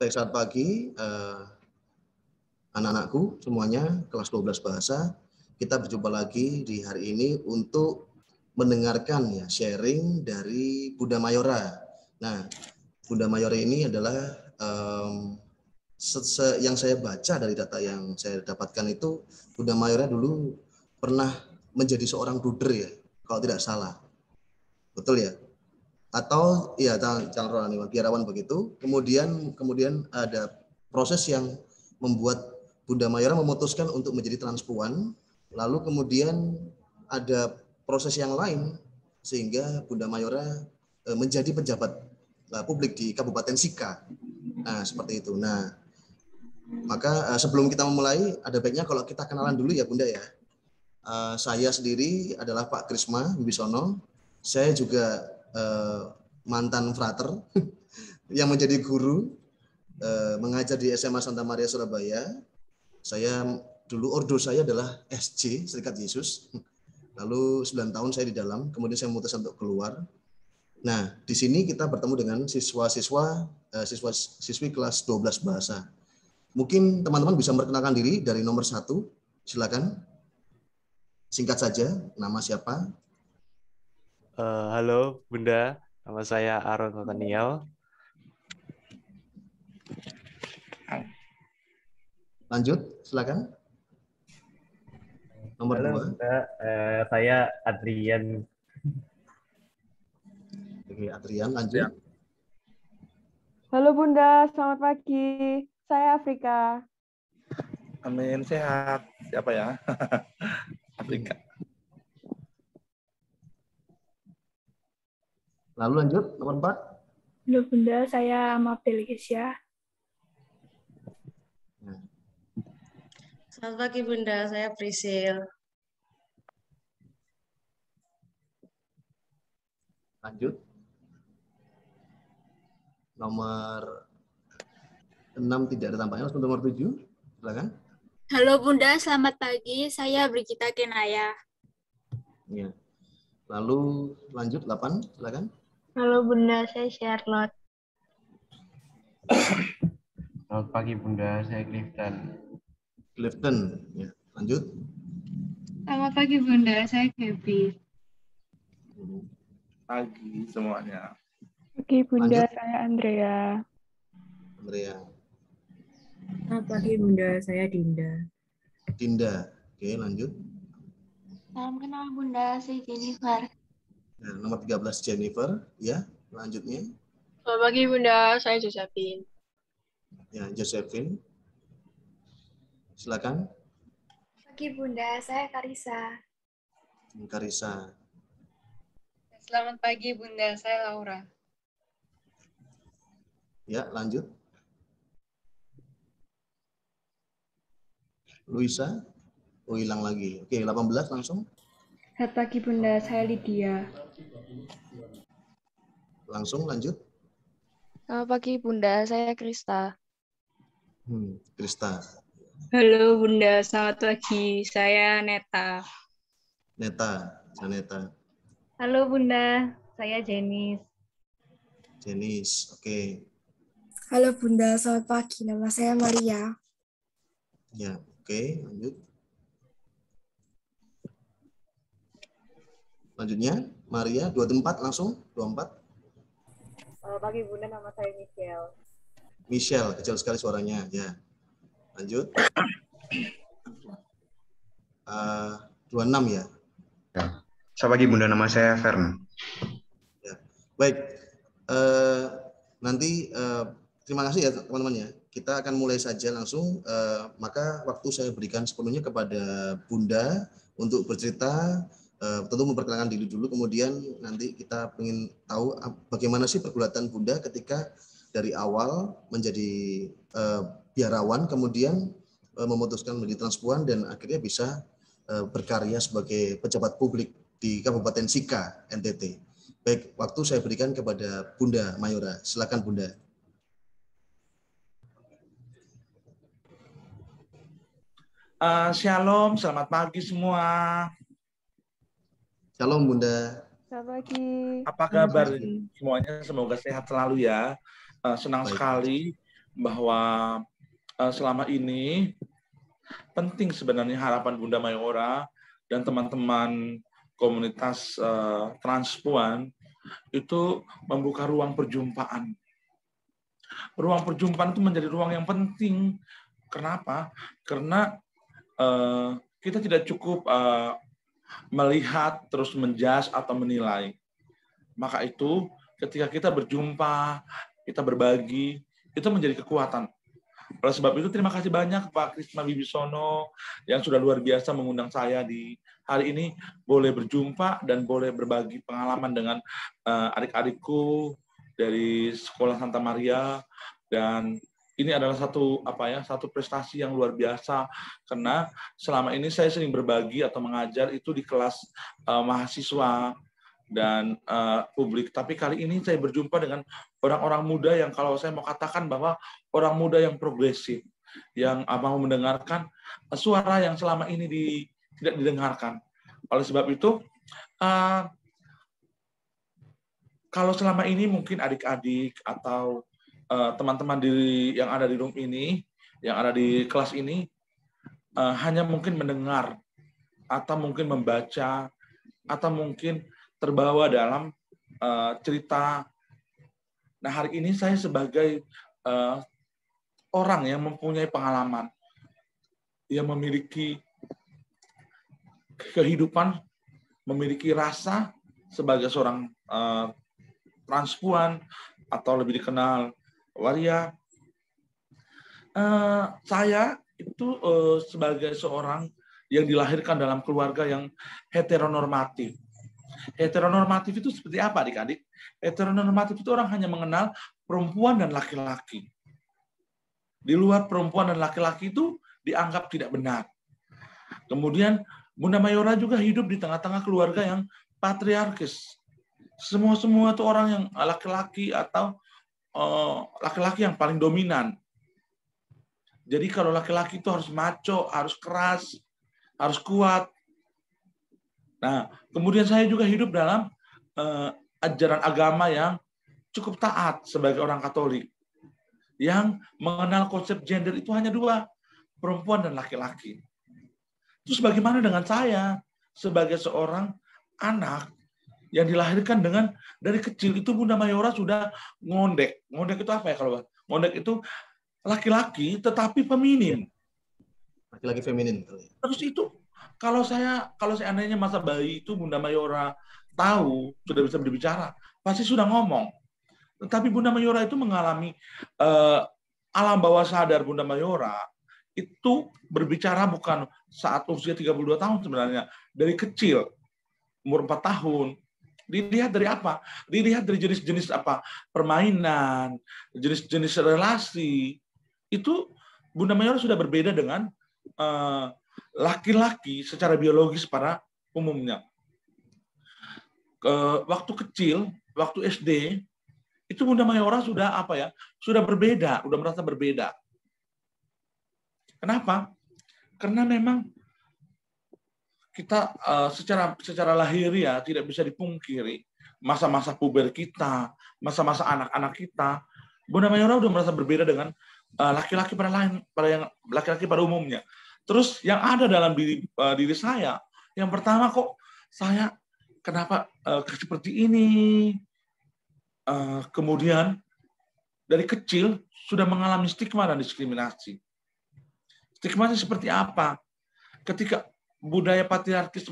Baik, selamat pagi anak-anakku semuanya, kelas 12 bahasa. Kita berjumpa lagi di hari ini untuk mendengarkan ya sharing dari Bunda Mayora. Nah, Bunda Mayora ini adalah yang saya baca dari data yang saya dapatkan itu, Bunda Mayora dulu pernah menjadi seorang bruder ya, kalau tidak salah. Betul ya? Atau ya calon biarawan begitu. Kemudian ada proses yang membuat Bunda Mayora memutuskan untuk menjadi transpuan, lalu kemudian ada proses yang lain sehingga Bunda Mayora menjadi pejabat publik di Kabupaten Sika. Nah, seperti itu. Nah, maka sebelum kita memulai, ada baiknya kalau kita kenalan dulu ya Bunda ya. Saya sendiri adalah Pak Krisma Wibisono. Saya juga mantan frater yang menjadi guru mengajar di SMA Santa Maria Surabaya. Saya dulu ordo saya adalah SJ Serikat Yesus. Lalu 9 tahun saya di dalam, kemudian saya memutuskan untuk keluar. Nah, di sini kita bertemu dengan siswa-siswi kelas 12 bahasa. Mungkin teman-teman bisa memperkenalkan diri dari nomor 1. Silakan. Singkat saja, nama siapa? Halo Bunda, nama saya Aaron Nathaniel. Lanjut, silakan. Nomor Halo 2. Bunda, saya Adrian. Oke, Adrian, lanjut. Halo Bunda, selamat pagi. Saya Afrika. Amin, sehat. Siapa ya? Afrika. Lalu lanjut, nomor 4. Halo Bunda, saya Mapdelikisya. Selamat pagi Bunda, saya Prisil. Lanjut. Nomor 6 tidak ada tampaknya, langsung nomor 7. Silakan. Halo Bunda, selamat pagi. Saya Brigita Kenaya. Ya. Lalu lanjut 8, silakan. Halo Bunda, saya Charlotte. Selamat pagi Bunda, saya Clifton. Clifton, ya. Lanjut. Selamat pagi Bunda, saya Gaby. Pagi semuanya. Pagi Bunda, Lanjut. saya Andrea. Andrea. Selamat pagi Bunda, saya Dinda. Dinda. Oke, lanjut. Salam kenal Bunda, saya Jennifer. Nah, nomor 13 Jennifer, ya. Lanjutnya. Selamat pagi Bunda, saya Josephine. Ya, Josephine. Silakan. Pagi Bunda, saya Karisa. Karisa. Selamat pagi Bunda, saya Laura. Ya, lanjut. Luisa. Oh, hilang lagi. Oke, 18 langsung. Selamat pagi Bunda, saya Lydia. Langsung lanjut. Selamat pagi Bunda, saya Krista. Krista. Halo Bunda, selamat pagi. Saya Neta. Neta. Janeta. Halo Bunda, saya Jenis. Jenis. Oke. Halo Bunda, selamat pagi. Nama saya Maria. Ya, oke. Lanjut. Lanjutnya, Maria, 24 langsung. 24. Selamat pagi Bunda, nama saya Michelle. Michelle, kecil sekali suaranya. Ya. Lanjut. 26 ya. Selamat pagi Bunda, nama saya Fern. Ya. Baik. Nanti terima kasih ya teman-teman ya. Kita akan mulai saja langsung. Maka waktu saya berikan sepenuhnya kepada Bunda untuk bercerita. Tentu memperkenalkan diri dulu, kemudian nanti kita ingin tahu bagaimana sih pergulatan Bunda ketika dari awal menjadi biarawan, kemudian memutuskan menjadi transpuan dan akhirnya bisa berkarya sebagai pejabat publik di Kabupaten Sika, NTT. Baik, waktu saya berikan kepada Bunda Mayora. Silakan Bunda. Shalom, selamat pagi semua. Shalom Bunda. Selamat pagi. Apa kabar semuanya? Semoga sehat selalu ya. Senang Baik. sekali bahwa selama ini penting sebenarnya harapan Bunda Mayora dan teman-teman komunitas transpuan itu membuka ruang perjumpaan. Ruang perjumpaan itu menjadi ruang yang penting. Kenapa? Karena kita tidak cukup melihat terus menjudge atau menilai. Maka itu ketika kita berjumpa, kita berbagi, itu menjadi kekuatan. Oleh sebab itu terima kasih banyak Pak Krisma Wibisono yang sudah luar biasa mengundang saya di hari ini, boleh berjumpa dan boleh berbagi pengalaman dengan adik-adikku dari Sekolah Santa Maria. Dan ini adalah satu prestasi yang luar biasa karena selama ini saya sering berbagi atau mengajar itu di kelas mahasiswa dan publik. Tapi kali ini saya berjumpa dengan orang-orang muda yang kalau saya mau katakan bahwa orang muda yang progresif, yang mau mendengarkan suara yang selama ini tidak didengarkan. Oleh sebab itu, kalau selama ini mungkin adik-adik atau teman-teman yang ada di room ini, yang ada di kelas ini, hanya mungkin mendengar, atau mungkin membaca, atau mungkin terbawa dalam cerita. Nah, hari ini saya sebagai orang yang mempunyai pengalaman, yang memiliki kehidupan, memiliki rasa sebagai seorang transpuan, atau lebih dikenal waria. Saya itu sebagai seorang yang dilahirkan dalam keluarga yang heteronormatif. Heteronormatif itu seperti apa, adik-adik? Heteronormatif itu orang hanya mengenal perempuan dan laki-laki. Di luar perempuan dan laki-laki itu dianggap tidak benar. Kemudian Bunda Mayora juga hidup di tengah-tengah keluarga yang patriarkis. Semua itu orang yang laki-laki atau laki-laki yang paling dominan. Jadi kalau laki-laki itu harus maco, harus keras, harus kuat. Nah, kemudian saya juga hidup dalam ajaran agama yang cukup taat sebagai orang Katolik. Yang mengenal konsep gender itu hanya dua, perempuan dan laki-laki. Terus bagaimana dengan saya sebagai seorang anak yang dilahirkan dengan dari kecil itu Bunda Mayora sudah ngondek. Ngondek itu apa ya kalau ngondek itu laki-laki tetapi feminin. Laki-laki feminin. Terus itu kalau seandainya masa bayi itu Bunda Mayora tahu sudah bisa berbicara, pasti sudah ngomong. Tetapi Bunda Mayora itu mengalami alam bawah sadar Bunda Mayora itu berbicara bukan saat usia 32 tahun sebenarnya, dari kecil, umur 4 tahun. Dilihat dari apa? Dilihat dari jenis-jenis apa? Permainan, jenis-jenis relasi. Itu Bunda Mayora sudah berbeda dengan laki-laki secara biologis pada umumnya. Waktu kecil, waktu SD, itu Bunda Mayora sudah sudah berbeda, sudah merasa berbeda. Kenapa? Karena memang kita secara lahiriah tidak bisa dipungkiri masa-masa puber kita, masa-masa anak-anak kita, Bunda Mayora sudah merasa berbeda dengan laki-laki laki-laki pada umumnya. Terus yang ada dalam diri saya, yang pertama kok saya kenapa seperti ini? Kemudian dari kecil sudah mengalami stigma dan diskriminasi. Stigmanya seperti apa? Ketika budaya patriarkis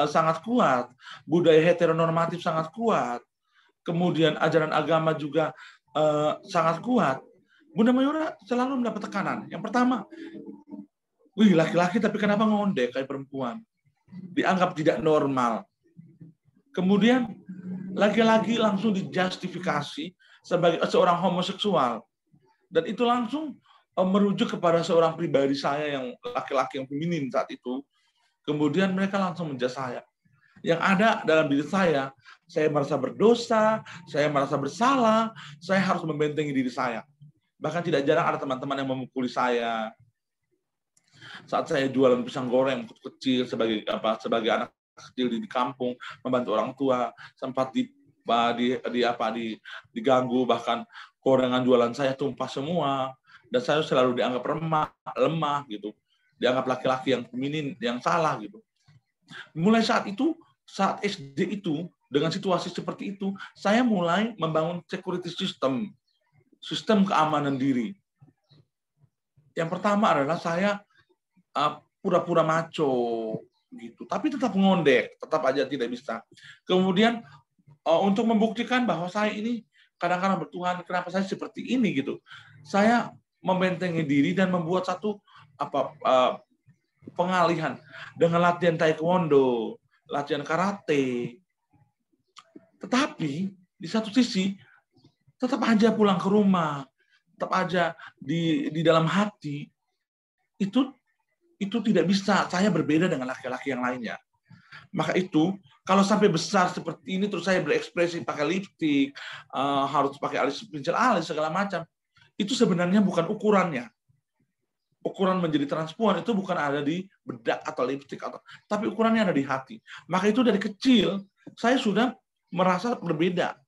sangat kuat, budaya heteronormatif sangat kuat, kemudian ajaran agama juga sangat kuat, Bunda Mayora selalu mendapat tekanan. Yang pertama, wih laki-laki tapi kenapa ngondek kayak perempuan? Dianggap tidak normal. Kemudian laki-laki langsung dijustifikasi sebagai seorang homoseksual. Dan itu langsung merujuk kepada seorang pribadi saya yang laki-laki yang feminin saat itu. Kemudian mereka langsung menjudge saya. Yang ada dalam diri saya merasa berdosa, saya merasa bersalah, saya harus membentengi diri saya. Bahkan tidak jarang ada teman-teman yang memukuli saya. Saat saya jualan pisang goreng kecil sebagai anak kecil di kampung, membantu orang tua, sempat diganggu, bahkan gorengan jualan saya tumpah semua. dan saya selalu dianggap lemah gitu, dianggap laki-laki yang feminin, yang salah gitu. Mulai saat itu, saat SD itu, dengan situasi seperti itu, saya mulai membangun security system, sistem keamanan diri. Yang pertama adalah saya pura-pura maco gitu, tapi tetap ngondek, tetap aja tidak bisa. Kemudian untuk membuktikan bahwa saya ini kadang-kadang bertuhan, kenapa saya seperti ini gitu, saya membentengi diri dan membuat satu pengalihan dengan latihan taekwondo, latihan karate. Tetapi di satu sisi tetap aja pulang ke rumah, tetap aja di dalam hati itu tidak bisa. Saya berbeda dengan laki-laki yang lainnya. Maka itu kalau sampai besar seperti ini terus saya berekspresi pakai lipstik, harus pakai alis pincel alis segala macam, itu sebenarnya bukan ukurannya. Ukuran menjadi transpuan itu bukan ada di bedak atau lipstik, tapi ukurannya ada di hati. Maka itu dari kecil saya sudah merasa berbeda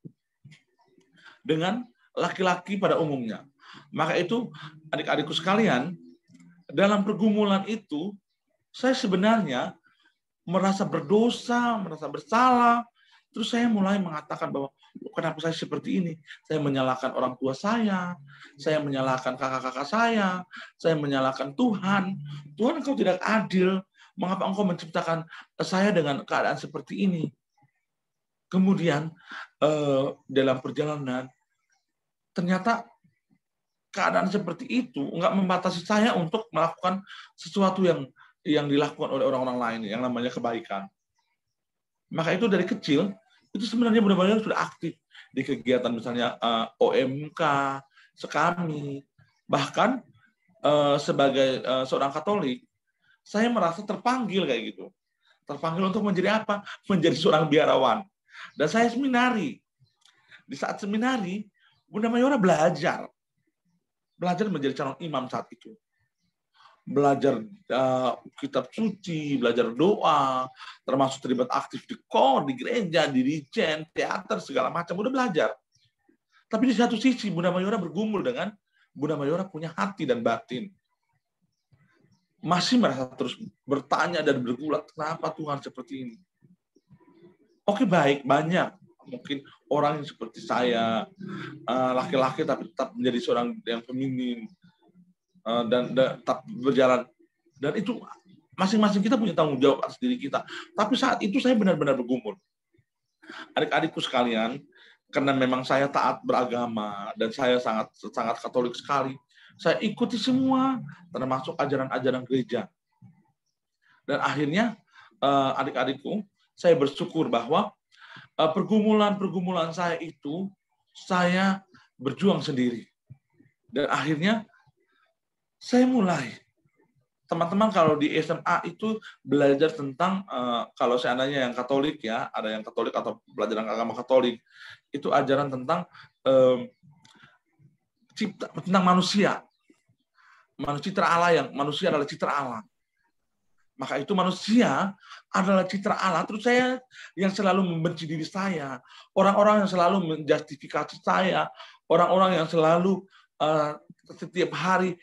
dengan laki-laki pada umumnya. Maka itu adik-adikku sekalian, dalam pergumulan itu saya sebenarnya merasa berdosa, merasa bersalah. Terus saya mulai mengatakan bahwa kenapa saya seperti ini? Saya menyalahkan orang tua saya menyalahkan kakak-kakak saya menyalahkan Tuhan. Tuhan, Engkau tidak adil. Mengapa Engkau menciptakan saya dengan keadaan seperti ini? Kemudian dalam perjalanan, ternyata keadaan seperti itu enggak membatasi saya untuk melakukan sesuatu yang dilakukan oleh orang-orang lain, yang namanya kebaikan. Maka itu dari kecil, itu sebenarnya benar-benar sudah aktif di kegiatan misalnya OMK, Sekami. Bahkan sebagai seorang Katolik, saya merasa terpanggil kayak gitu. Terpanggil untuk menjadi apa? Menjadi seorang biarawan. Dan saya seminari. Di saat seminari, Bunda Mayora belajar menjadi calon imam saat itu. Belajar kitab suci, belajar doa, termasuk terlibat aktif di KOR, di gereja, di Dijen, teater, segala macam, udah belajar. Tapi di satu sisi, Bunda Mayora bergumul dengan Bunda Mayora punya hati dan batin. Masih merasa terus bertanya dan bergulat, kenapa Tuhan seperti ini? Oke, baik, banyak. Mungkin orang yang seperti saya, laki-laki tapi tetap menjadi seorang yang feminin, dan tetap berjalan. Dan itu masing-masing kita punya tanggung jawab atas diri kita. Tapi saat itu saya benar-benar bergumul. Adik-adikku sekalian, karena memang saya taat beragama dan saya sangat Katolik sekali, saya ikuti semua, termasuk ajaran-ajaran gereja. Dan akhirnya, adik-adikku, saya bersyukur bahwa pergumulan-pergumulan saya itu, saya berjuang sendiri. Dan akhirnya, saya mulai, teman-teman kalau di SMA itu belajar tentang, kalau seandainya yang Katolik ya, ada yang Katolik atau pelajaran agama Katolik, itu ajaran tentang tentang manusia. Citra Allah, yang manusia adalah citra Allah. Maka itu manusia adalah citra Allah. Terus saya yang selalu membenci diri saya, orang-orang yang selalu menjustifikasi saya, orang-orang yang selalu setiap hari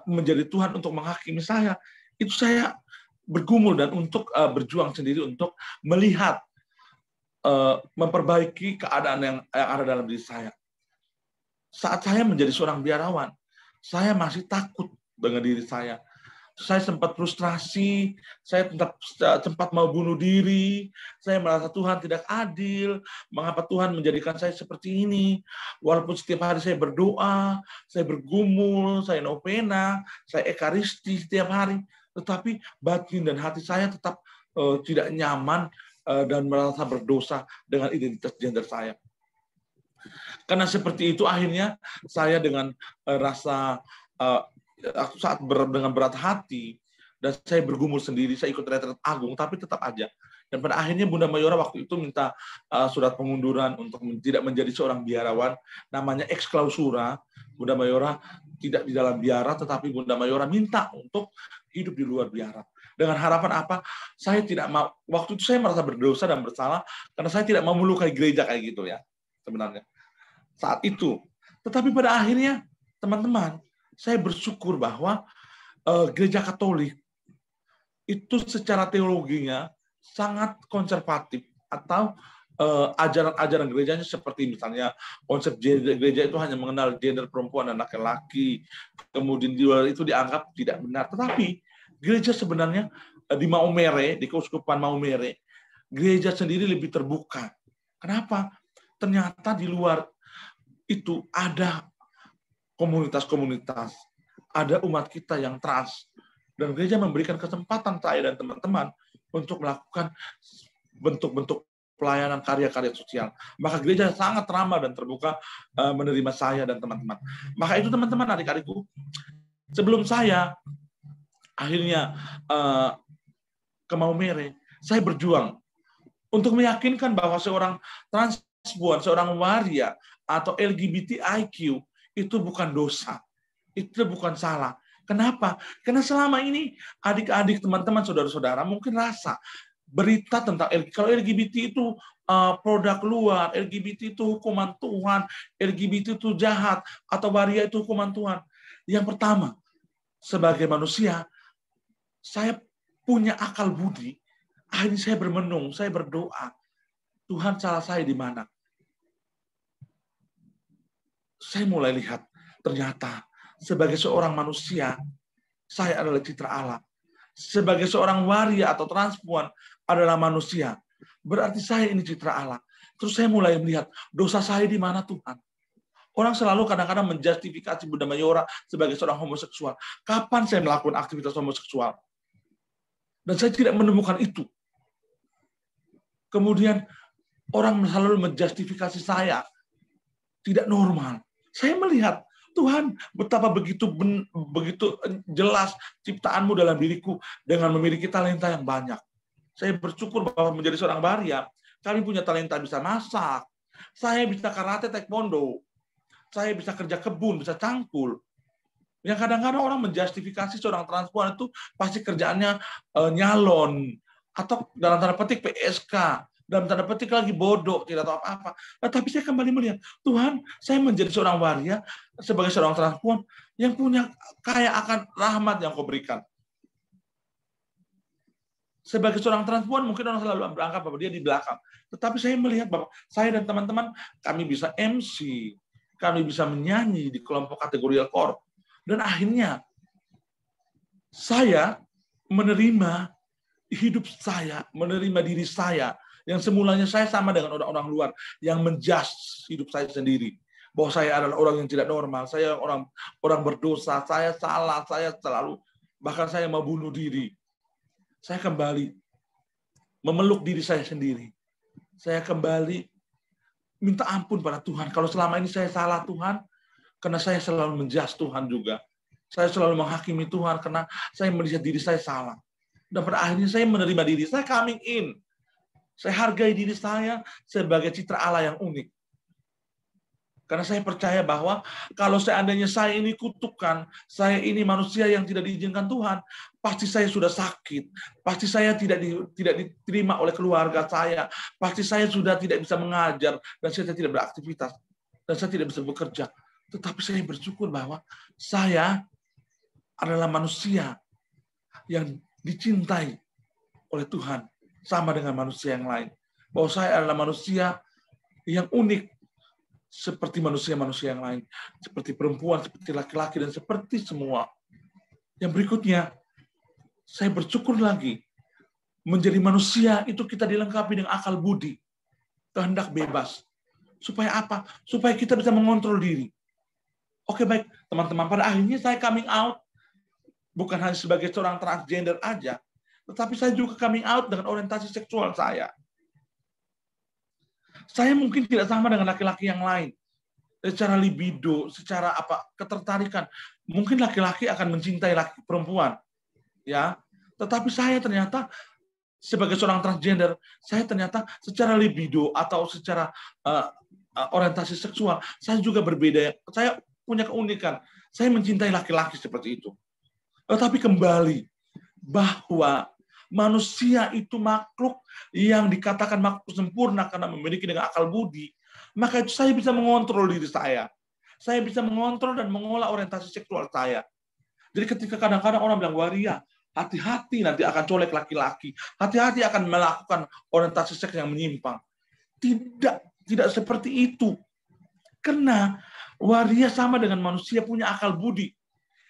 menjadi Tuhan untuk menghakimi saya, itu saya bergumul dan untuk berjuang sendiri untuk melihat, memperbaiki keadaan yang ada dalam diri saya. Saat saya menjadi seorang biarawan, saya masih takut dengan diri saya. Saya sempat frustrasi, saya sempat mau bunuh diri, saya merasa Tuhan tidak adil, mengapa Tuhan menjadikan saya seperti ini, walaupun setiap hari saya berdoa, saya bergumul, saya novena, saya ekaristi setiap hari, tetapi batin dan hati saya tetap tidak nyaman dan merasa berdosa dengan identitas gender saya. Karena seperti itu akhirnya saya dengan rasa saat dengan berat hati dan saya bergumul sendiri, saya ikut retret agung, tapi tetap aja. Dan pada akhirnya Bunda Mayora waktu itu minta surat pengunduran untuk tidak menjadi seorang biarawan, namanya ex clausura. Bunda Mayora tidak di dalam biara, tetapi Bunda Mayora minta untuk hidup di luar biara. Dengan harapan apa? Saya tidak mau, waktu itu saya merasa berdosa dan bersalah karena saya tidak mau melukai gereja kayak gitu ya sebenarnya saat itu. Tetapi pada akhirnya teman-teman, saya bersyukur bahwa gereja Katolik itu secara teologinya sangat konservatif, atau ajaran-ajaran gerejanya seperti misalnya konsep gereja itu hanya mengenal gender perempuan dan laki-laki, kemudian di luar itu dianggap tidak benar. Tetapi gereja sebenarnya di Maumere, di Keuskupan Maumere, gereja sendiri lebih terbuka. Kenapa? Ternyata di luar itu ada komunitas-komunitas, ada umat kita yang trans, dan gereja memberikan kesempatan saya dan teman-teman untuk melakukan bentuk-bentuk pelayanan karya-karya sosial. Maka gereja sangat ramah dan terbuka menerima saya dan teman-teman. Maka itu teman-teman, adik-adikku, sebelum saya akhirnya ke Maumere, saya berjuang untuk meyakinkan bahwa seorang transpuan, seorang waria, atau LGBTIQ itu bukan dosa, itu bukan salah. Kenapa? Karena selama ini adik-adik, teman-teman, saudara-saudara mungkin rasa berita tentang kalau LGBT itu produk luar, LGBT itu hukuman Tuhan, LGBT itu jahat, atau waria itu hukuman Tuhan. Yang pertama, sebagai manusia, saya punya akal budi. Akhirnya saya bermenung, saya berdoa, Tuhan, salah saya di mana? Saya mulai lihat, ternyata sebagai seorang manusia, saya adalah citra Allah. Sebagai seorang waria atau transpuan adalah manusia. Berarti saya ini citra Allah. Terus saya mulai melihat, dosa saya di mana Tuhan? Orang selalu kadang-kadang menjustifikasi Bunda Mayora sebagai seorang homoseksual. Kapan saya melakukan aktivitas homoseksual? Dan saya tidak menemukan itu. Kemudian orang selalu menjustifikasi saya tidak normal. Saya melihat, Tuhan, betapa begitu jelas ciptaanmu dalam diriku dengan memiliki talenta yang banyak. Saya bersyukur bahwa menjadi seorang waria, kami punya talenta bisa masak, saya bisa karate, taekwondo, saya bisa kerja kebun, bisa cangkul. Yang kadang-kadang orang menjustifikasi seorang transpuan itu pasti kerjaannya nyalon, atau dalam tanda petik PSK, dalam tanda petik lagi bodoh, tidak tahu apa-apa. Tapi saya kembali melihat, Tuhan, saya menjadi seorang waria, sebagai seorang transpuan, yang punya kaya akan rahmat yang kau berikan. Sebagai seorang transpuan, mungkin orang selalu beranggap bahwa dia di belakang. Tetapi saya melihat bahwa saya dan teman-teman, kami bisa MC, kami bisa menyanyi di kelompok kategori core. Dan akhirnya, saya menerima hidup saya, menerima diri saya, yang semulanya saya sama dengan orang-orang luar yang menjudge hidup saya sendiri, bahwa saya adalah orang yang tidak normal, saya orang berdosa, saya salah, saya selalu, bahkan saya mau bunuh diri. Saya kembali memeluk diri saya sendiri. Saya kembali minta ampun pada Tuhan. Kalau selama ini saya salah, Tuhan, karena saya selalu menjudge Tuhan juga. Saya selalu menghakimi Tuhan karena saya melihat diri saya salah. Dan pada akhirnya saya menerima diri saya, coming in. Saya hargai diri saya sebagai citra Allah yang unik. Karena saya percaya bahwa kalau seandainya saya ini kutukan, saya ini manusia yang tidak diizinkan Tuhan, pasti saya sudah sakit, pasti saya tidak diterima oleh keluarga saya, pasti saya sudah tidak bisa mengajar, dan saya tidak beraktivitas, dan saya tidak bisa bekerja. Tetapi saya bersyukur bahwa saya adalah manusia yang dicintai oleh Tuhan, sama dengan manusia yang lain. Bahwa saya adalah manusia yang unik, seperti manusia-manusia yang lain. Seperti perempuan, seperti laki-laki, dan seperti semua. Yang berikutnya, saya bersyukur lagi. Menjadi manusia itu kita dilengkapi dengan akal budi. Kehendak bebas. Supaya apa? Supaya kita bisa mengontrol diri. Oke, baik. Teman-teman, pada akhirnya saya coming out. Bukan hanya sebagai seorang transgender aja. Tetapi saya juga coming out dengan orientasi seksual saya. Saya mungkin tidak sama dengan laki-laki yang lain. Secara libido, secara ketertarikan. Mungkin laki-laki akan mencintai perempuan. Ya. Tetapi saya ternyata sebagai seorang transgender, saya ternyata secara libido atau secara orientasi seksual, saya juga berbeda. Saya punya keunikan. Saya mencintai laki-laki seperti itu. Tetapi kembali bahwa manusia itu makhluk yang dikatakan makhluk sempurna karena memiliki dengan akal budi, maka itu saya bisa mengontrol diri saya. Saya bisa mengontrol dan mengolah orientasi seksual saya. Jadi ketika kadang-kadang orang bilang, waria, hati-hati nanti akan colek laki-laki. Hati-hati akan melakukan orientasi seks yang menyimpang. Tidak seperti itu. Karena waria sama dengan manusia punya akal budi.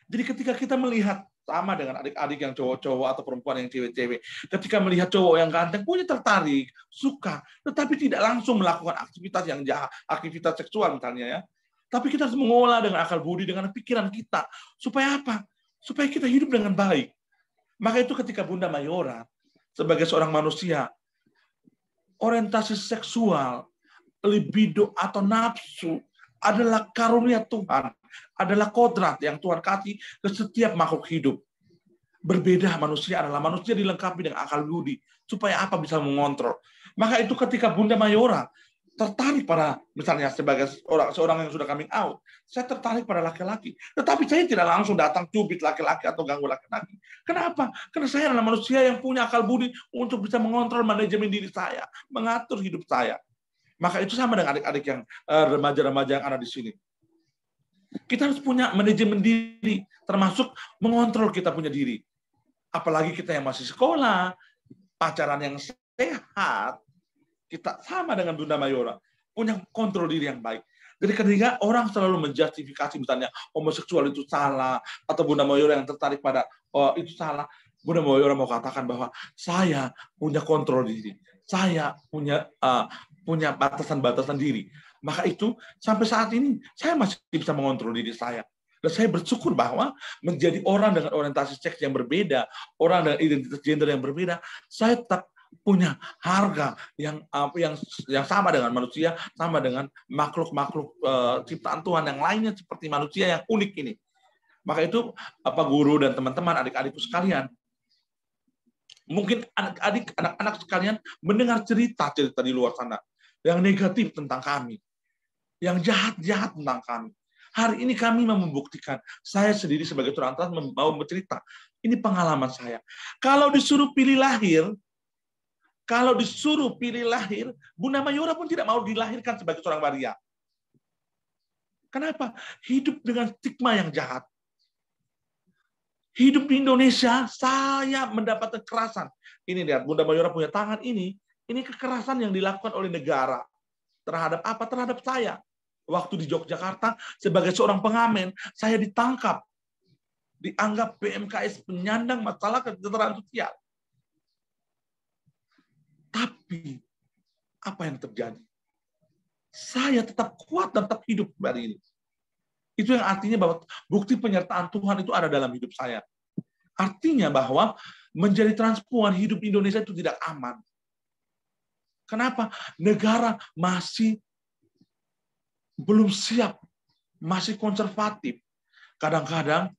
Jadi ketika kita melihat, sama dengan adik-adik yang cowok-cowok atau perempuan yang cewek-cewek, ketika melihat cowok yang ganteng, punya tertarik, suka, tetapi tidak langsung melakukan aktivitas yang jahat, aktivitas seksual misalnya ya. Tapi kita harus mengolah dengan akal budi, dengan pikiran kita. Supaya apa? Supaya kita hidup dengan baik. Maka itu ketika Bunda Mayora, sebagai seorang manusia, orientasi seksual, libido atau nafsu, adalah karunia Tuhan, adalah kodrat yang Tuhan kasih ke setiap makhluk hidup. Berbeda manusia adalah manusia dilengkapi dengan akal budi, supaya apa bisa mengontrol. Maka itu ketika Bunda Mayora tertarik pada, misalnya sebagai seorang yang sudah coming out, saya tertarik pada laki-laki. Tetapi saya tidak langsung datang cubit laki-laki atau ganggu laki-laki. Kenapa? Karena saya adalah manusia yang punya akal budi untuk bisa mengontrol manajemen diri saya, mengatur hidup saya. Maka itu sama dengan adik-adik yang remaja-remaja yang ada di sini. Kita harus punya manajemen diri, termasuk mengontrol kita punya diri. Apalagi kita yang masih sekolah, pacaran yang sehat, kita sama dengan Bunda Mayora, punya kontrol diri yang baik. Jadi ketika orang selalu menjustifikasi misalnya homoseksual itu salah, atau Bunda Mayora yang tertarik pada itu salah, Bunda Mayora mau katakan bahwa saya punya kontrol diri, saya punya batasan-batasan diri. Maka itu sampai saat ini saya masih bisa mengontrol diri saya. Dan saya bersyukur bahwa menjadi orang dengan orientasi seks yang berbeda, orang dengan identitas gender yang berbeda, saya tetap punya harga yang sama dengan manusia, sama dengan makhluk-makhluk ciptaan Tuhan yang lainnya seperti manusia yang unik ini. Maka itu Bapak Guru dan teman-teman, adik-adikku sekalian, mungkin anak-anak sekalian mendengar cerita-cerita di luar sana yang negatif tentang kami, yang jahat-jahat tentang kami. Hari ini kami mau membuktikan, saya sendiri sebagai seorang trans mau bercerita. Ini pengalaman saya. Kalau disuruh pilih lahir, Bunda Mayora pun tidak mau dilahirkan sebagai seorang waria. Kenapa? Hidup dengan stigma yang jahat. Hidup di Indonesia, saya mendapat kekerasan. Ini lihat, Bunda Mayora punya tangan ini kekerasan yang dilakukan oleh negara. Terhadap apa? Terhadap saya. Waktu di Yogyakarta, sebagai seorang pengamen, saya ditangkap. Dianggap PMKS penyandang masalah kesejahteraan sosial. Tapi, apa yang terjadi? Saya tetap kuat dan tetap hidup hari ini. Itu yang artinya bahwa bukti penyertaan Tuhan itu ada dalam hidup saya. Artinya bahwa menjadi transpuan hidup di Indonesia itu tidak aman. Kenapa? Negara masih belum siap, masih konservatif. Kadang-kadang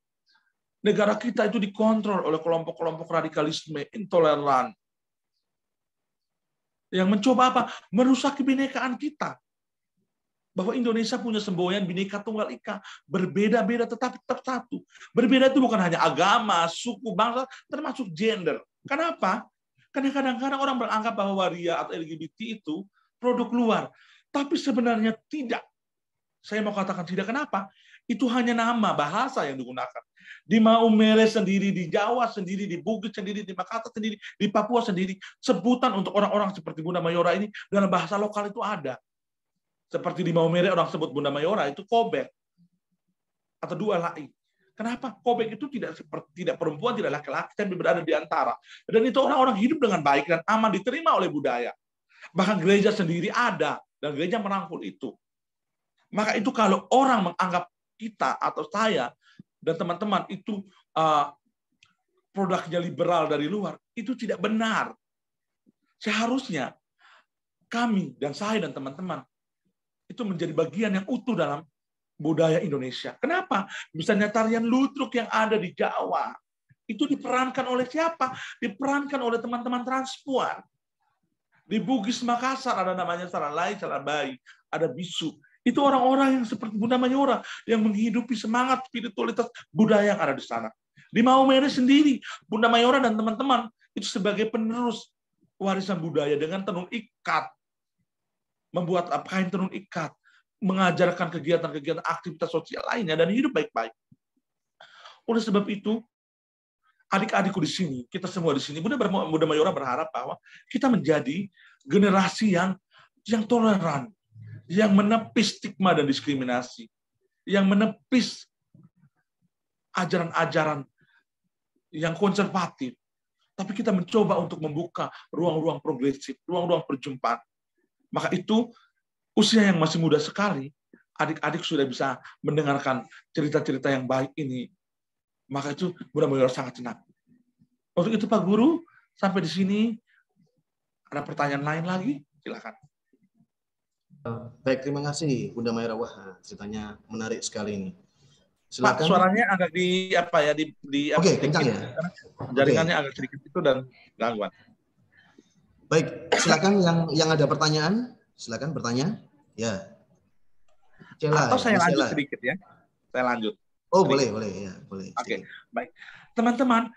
negara kita itu dikontrol oleh kelompok-kelompok radikalisme, intoleran, yang mencoba apa? Merusak kebinekaan kita. Bahwa Indonesia punya semboyan Bhinneka Tunggal Ika, berbeda-beda tetapi tetap satu. Berbeda itu bukan hanya agama, suku, bangsa, termasuk gender. Kenapa? Karena kadang-kadang orang beranggap bahwa waria atau LGBT itu produk luar. Tapi sebenarnya tidak. Saya mau katakan tidak. Kenapa? Itu hanya nama, bahasa yang digunakan. Di Maumere sendiri, di Jawa sendiri, di Bugis sendiri, di Makassar sendiri, di Papua sendiri, sebutan untuk orang-orang seperti Bunda Mayora ini dalam bahasa lokal itu ada. Seperti di Maumere orang sebut Bunda Mayora itu kobek atau dua lai. Kenapa? Kobek itu tidak perempuan, tidak laki-laki, tapi berada di antara. Dan itu orang-orang hidup dengan baik dan aman, diterima oleh budaya. Bahkan gereja sendiri ada, dan gereja merangkul itu. Maka itu kalau orang menganggap kita atau saya dan teman-teman itu produknya liberal dari luar, itu tidak benar. Seharusnya kami dan saya dan teman-teman itu menjadi bagian yang utuh dalam budaya Indonesia. Kenapa? Misalnya tarian ludruk yang ada di Jawa, itu diperankan oleh siapa? Diperankan oleh teman-teman transpuan. Di Bugis Makassar ada namanya Saralai, Sarabai, ada bisu. Itu orang-orang yang seperti Bunda Mayora yang menghidupi semangat spiritualitas budaya yang ada di sana. Di Maumere sendiri, Bunda Mayora dan teman-teman itu sebagai penerus warisan budaya dengan tenun ikat, membuat kain tenun ikat, mengajarkan kegiatan-kegiatan aktivitas sosial lainnya dan hidup baik-baik. Oleh sebab itu, adik-adikku di sini, kita semua di sini, Bunda Mayora berharap bahwa kita menjadi generasi yang toleran, yang menepis stigma dan diskriminasi, yang menepis ajaran-ajaran yang konservatif. Tapi kita mencoba untuk membuka ruang-ruang progresif, ruang-ruang perjumpaan. Maka itu, usia yang masih muda sekali, adik-adik sudah bisa mendengarkan cerita-cerita yang baik ini. Maka itu Bunda Mayora sangat senang. Untuk itu Pak Guru, sampai di sini ada pertanyaan lain lagi? Silakan. Baik, terima kasih Bunda Mayora. Wah, ceritanya menarik sekali ini. Pak, Silakan. suaranya agak Oke, kencang ya. Jaringannya agak sedikit itu dan gangguan. Baik, silakan yang ada pertanyaan, silakan bertanya. Ya. Atau saya lanjut sedikit ya. Saya lanjut. Oh, boleh ya, boleh. Oke, baik. Teman-teman,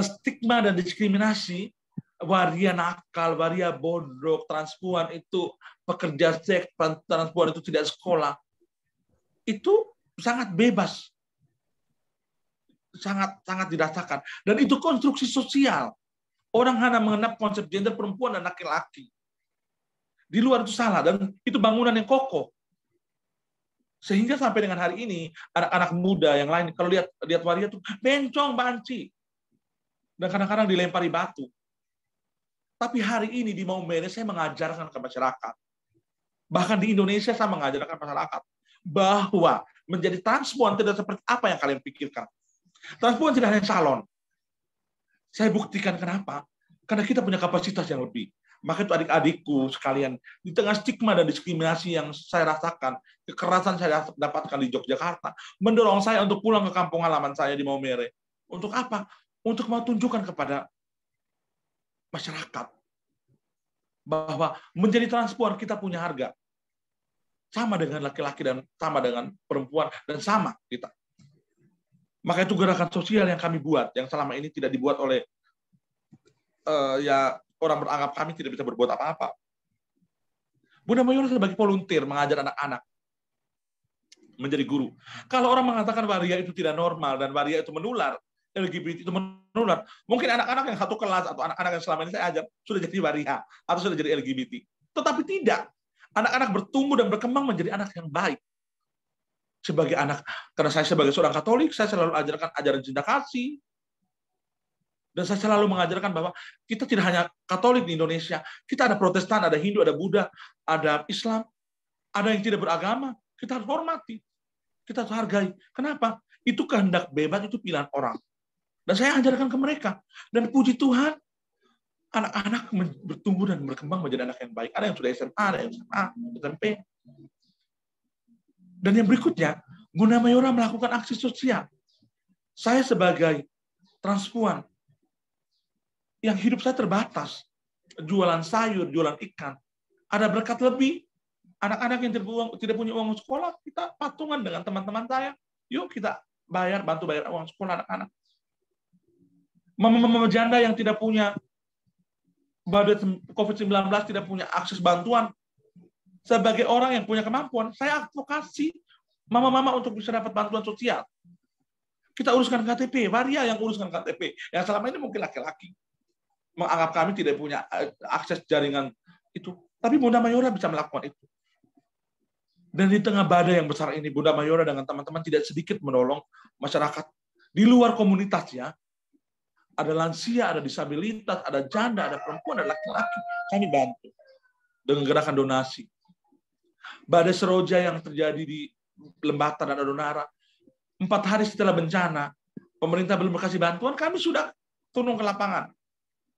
stigma dan diskriminasi, waria nakal, waria bodoh, transpuan itu pekerja seks, transpuan itu tidak sekolah. Itu sangat bebas. Sangat dirasakan. Dan itu konstruksi sosial. Orang hanya mengenap konsep gender perempuan dan laki-laki. Di luar itu salah, dan itu bangunan yang kokoh. Sehingga sampai dengan hari ini, anak-anak muda yang lain, kalau lihat waria itu bencong, banci. Dan kadang-kadang dilempari batu. Tapi hari ini di Maumere saya mengajarkan ke masyarakat. Bahkan di Indonesia saya mengajarkan ke masyarakat. Bahwa menjadi transpuan tidak seperti apa yang kalian pikirkan. Transpuan tidak hanya salon. Saya buktikan kenapa. Karena kita punya kapasitas yang lebih. Maka itu adik-adikku sekalian, di tengah stigma dan diskriminasi yang saya rasakan, kekerasan saya dapatkan di Yogyakarta, mendorong saya untuk pulang ke kampung halaman saya di Maumere. Untuk apa? Untuk mau tunjukkan kepada masyarakat bahwa menjadi transpuan kita punya harga. Sama dengan laki-laki dan sama dengan perempuan dan sama kita. Maka itu gerakan sosial yang kami buat, yang selama ini tidak dibuat oleh orang beranggap kami tidak bisa berbuat apa-apa. Bunda Mayora sebagai volunteer mengajar anak-anak menjadi guru. Kalau orang mengatakan waria itu tidak normal dan waria itu menular, LGBT itu menular, mungkin anak-anak yang satu kelas atau anak-anak yang selama ini saya ajar sudah jadi waria atau sudah jadi LGBT. Tetapi tidak. Anak-anak bertumbuh dan berkembang menjadi anak yang baik. Sebagai anak, karena saya sebagai seorang Katolik, saya selalu ajarkan ajaran cinta kasih. Dan saya selalu mengajarkan bahwa kita tidak hanya Katolik di Indonesia, kita ada Protestan, ada Hindu, ada Buddha, ada Islam, ada yang tidak beragama. Kita harus hormati, kita harus hargai. Kenapa? Itu kehendak bebas, itu pilihan orang. Dan saya ajarkan ke mereka. Dan puji Tuhan, anak-anak bertumbuh dan berkembang menjadi anak yang baik. Ada yang sudah SMA, ada yang SMA, SMP. Dan yang berikutnya, Bunda Mayora melakukan aksi sosial. Saya sebagai transpuan, yang hidup saya terbatas. Jualan sayur, jualan ikan. Ada berkat lebih. Anak-anak yang tidak punya uang sekolah, kita patungan dengan teman-teman saya. Yuk kita bantu bayar uang sekolah anak-anak. Mama-mama janda yang tidak punya badai COVID-19, tidak punya akses bantuan. Sebagai orang yang punya kemampuan, saya advokasi mama-mama untuk bisa dapat bantuan sosial. Kita uruskan KTP, waria yang uruskan KTP. Yang selama ini mungkin laki-laki menganggap kami tidak punya akses jaringan itu. Tapi Bunda Mayora bisa melakukan itu. Dan di tengah badai yang besar ini, Bunda Mayora dengan teman-teman tidak sedikit menolong masyarakat di luar komunitasnya. Ada lansia, ada disabilitas, ada janda, ada perempuan, ada laki-laki. Kami bantu dengan gerakan donasi. Badai Seroja yang terjadi di Lembata dan Adonara, 4 hari setelah bencana, pemerintah belum kasih bantuan, kami sudah turun ke lapangan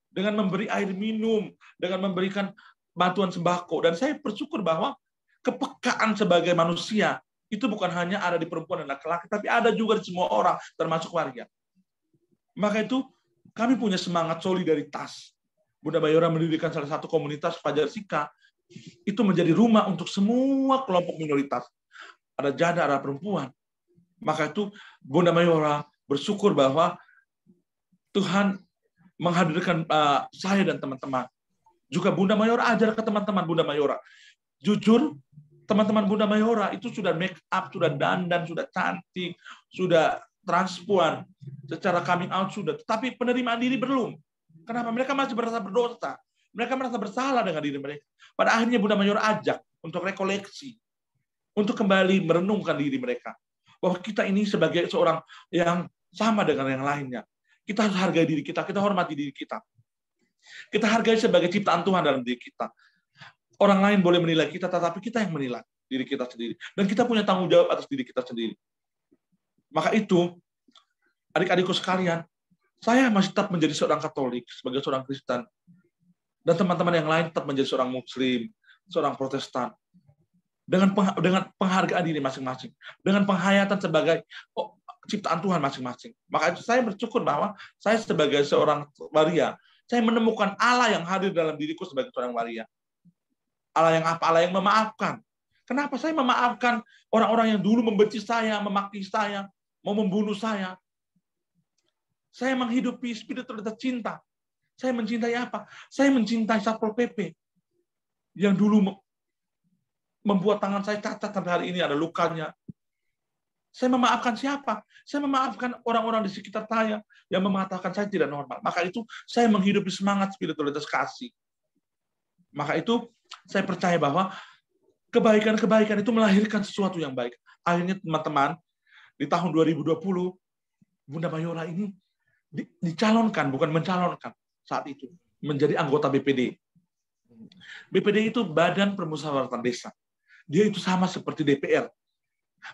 dengan memberi air minum, dengan memberikan bantuan sembako. Dan saya bersyukur bahwa kepekaan sebagai manusia itu bukan hanya ada di perempuan dan laki-laki, tapi ada juga di semua orang, termasuk warga. Maka itu kami punya semangat solidaritas. Bunda Mayora mendirikan salah satu komunitas Fajar Sika, itu menjadi rumah untuk semua kelompok minoritas. Ada janda, ada perempuan. Maka itu Bunda Mayora bersyukur bahwa Tuhan menghadirkan saya dan teman-teman. Juga Bunda Mayora ajar ke teman-teman Bunda Mayora. Jujur, Teman-teman Bunda Mayora itu sudah make up, sudah dandan, sudah cantik, sudah transpuan, secara coming out sudah, tetapi penerimaan diri belum. Kenapa? Mereka masih merasa berdosa. Mereka merasa bersalah dengan diri mereka. Pada akhirnya Bunda Mayora ajak untuk rekoleksi, untuk kembali merenungkan diri mereka. Bahwa kita ini sebagai seorang yang sama dengan yang lainnya. Kita harus hargai diri kita hormati diri kita. Kita hargai sebagai ciptaan Tuhan dalam diri kita. Orang lain boleh menilai kita, tetapi kita yang menilai diri kita sendiri. Dan kita punya tanggung jawab atas diri kita sendiri. Maka itu, adik-adikku sekalian, saya masih tetap menjadi seorang Katolik, sebagai seorang Kristen. Dan teman-teman yang lain tetap menjadi seorang Muslim, seorang Protestan. Dengan penghargaan diri masing-masing. Dengan penghayatan sebagai ciptaan Tuhan masing-masing. Maka itu saya bersyukur bahwa saya sebagai seorang waria, saya menemukan Allah yang hadir dalam diriku sebagai seorang waria. Allah yang apa? Allah yang memaafkan. Kenapa saya memaafkan orang-orang yang dulu membenci saya, memaki saya, mau membunuh saya? Saya menghidupi spiritualitas cinta. Saya mencintai apa? Saya mencintai Satpol PP yang dulu membuat tangan saya cacat sampai hari ini ada lukanya. Saya memaafkan siapa? Saya memaafkan orang-orang di sekitar saya yang mengatakan saya tidak normal. Maka itu saya menghidupi semangat spiritualitas kasih. Maka itu saya percaya bahwa kebaikan-kebaikan itu melahirkan sesuatu yang baik. Akhirnya teman-teman, di tahun 2020, Bunda Mayora ini dicalonkan, bukan mencalonkan saat itu, menjadi anggota BPD. BPD itu Badan Permusyawaratan Desa. Dia itu sama seperti DPR.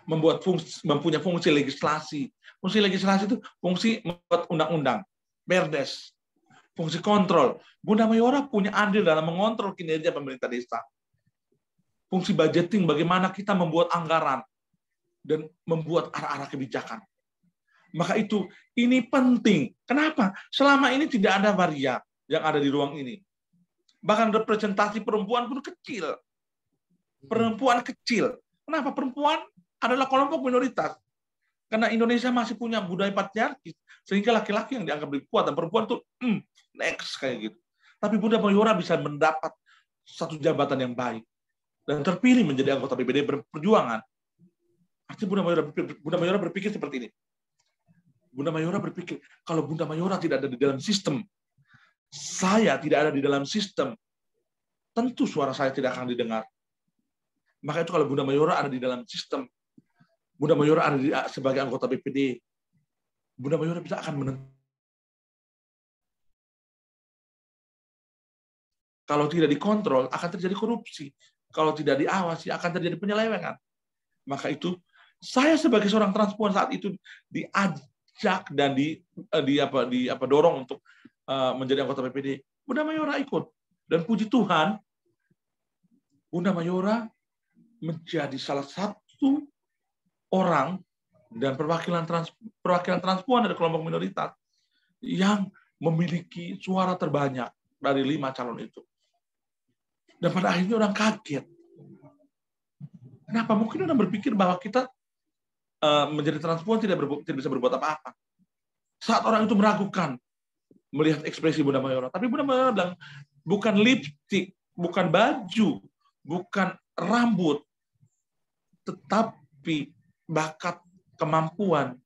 Mempunyai fungsi legislasi. Fungsi legislasi itu fungsi membuat undang-undang, perdes, fungsi kontrol. Bunda Mayora punya andil dalam mengontrol kinerja pemerintah desa. Fungsi budgeting, bagaimana kita membuat anggaran dan membuat arah-arah kebijakan. Maka itu, ini penting. Kenapa? Selama ini tidak ada waria yang ada di ruang ini. Bahkan representasi perempuan pun kecil. Perempuan kecil. Kenapa? Perempuan adalah kelompok minoritas. Karena Indonesia masih punya budaya patriarkis, sehingga laki-laki yang dianggap lebih kuat, dan perempuan tuh next kayak gitu. Tapi Bunda Mayora bisa mendapat satu jabatan yang baik dan terpilih menjadi anggota BPD Perjuangan. Artinya Bunda Mayora berpikir seperti ini. Bunda Mayora berpikir, kalau Bunda Mayora tidak ada di dalam sistem, saya tidak ada di dalam sistem, tentu suara saya tidak akan didengar. Maka itu kalau Bunda Mayora ada di dalam sistem, Bunda Mayora ada sebagai anggota BPD, Bunda Mayora bisa akan menentukan. Kalau tidak dikontrol, akan terjadi korupsi. Kalau tidak diawasi, akan terjadi penyelewengan. Maka itu, saya sebagai seorang transpuan saat itu diajak dan dorong untuk menjadi anggota BPD. Bunda Mayora ikut. Dan puji Tuhan, Bunda Mayora menjadi salah satu orang dan perwakilan transpuan dari kelompok minoritas yang memiliki suara terbanyak dari 5 calon itu. Dan pada akhirnya orang kaget. Kenapa? Mungkin orang berpikir bahwa kita menjadi transpuan tidak bisa berbuat apa-apa. Saat orang itu meragukan melihat ekspresi Bunda Mayora. Tapi Bunda Mayora bilang, bukan lipstik, bukan baju, bukan rambut, tetapi bakat, kemampuan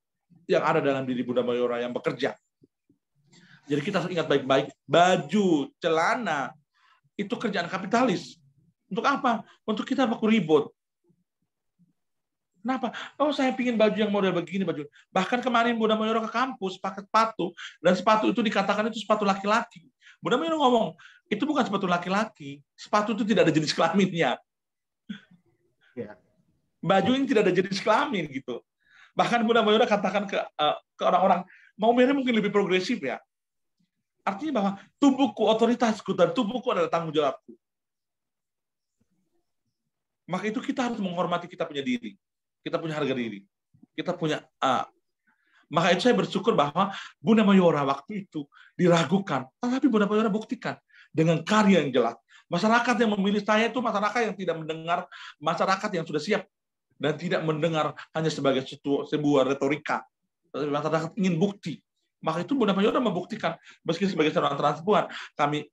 yang ada dalam diri Bunda Mayora yang bekerja. Jadi kita harus ingat baik-baik, baju, celana, itu kerjaan kapitalis. Untuk apa? Untuk kita baku ribut. Kenapa? Oh, saya pingin baju yang model begini, baju. Bahkan kemarin Bunda Mayora ke kampus pakai sepatu, dan sepatu itu dikatakan itu sepatu laki-laki. Bunda Mayora ngomong, itu bukan sepatu laki-laki, sepatu itu tidak ada jenis kelaminnya. Baju ini tidak ada jenis kelamin gitu. Bahkan Bunda Mayora katakan ke orang-orang, mau merah mungkin lebih progresif ya. Artinya bahwa tubuhku, otoritasku, dan tubuhku adalah tanggung jawabku. Maka itu kita harus menghormati kita punya diri. Kita punya harga diri. Kita punya maka itu saya bersyukur bahwa Bunda Mayora waktu itu diragukan. Tetapi Bunda Mayora buktikan dengan karya yang jelas. Masyarakat yang memilih saya itu masyarakat yang tidak mendengar, masyarakat yang sudah siap dan tidak mendengar hanya sebagai sebuah retorika. Masyarakat ingin bukti. Maka itu Bunda Mayora membuktikan, meski sebagai seorang transpuan, kami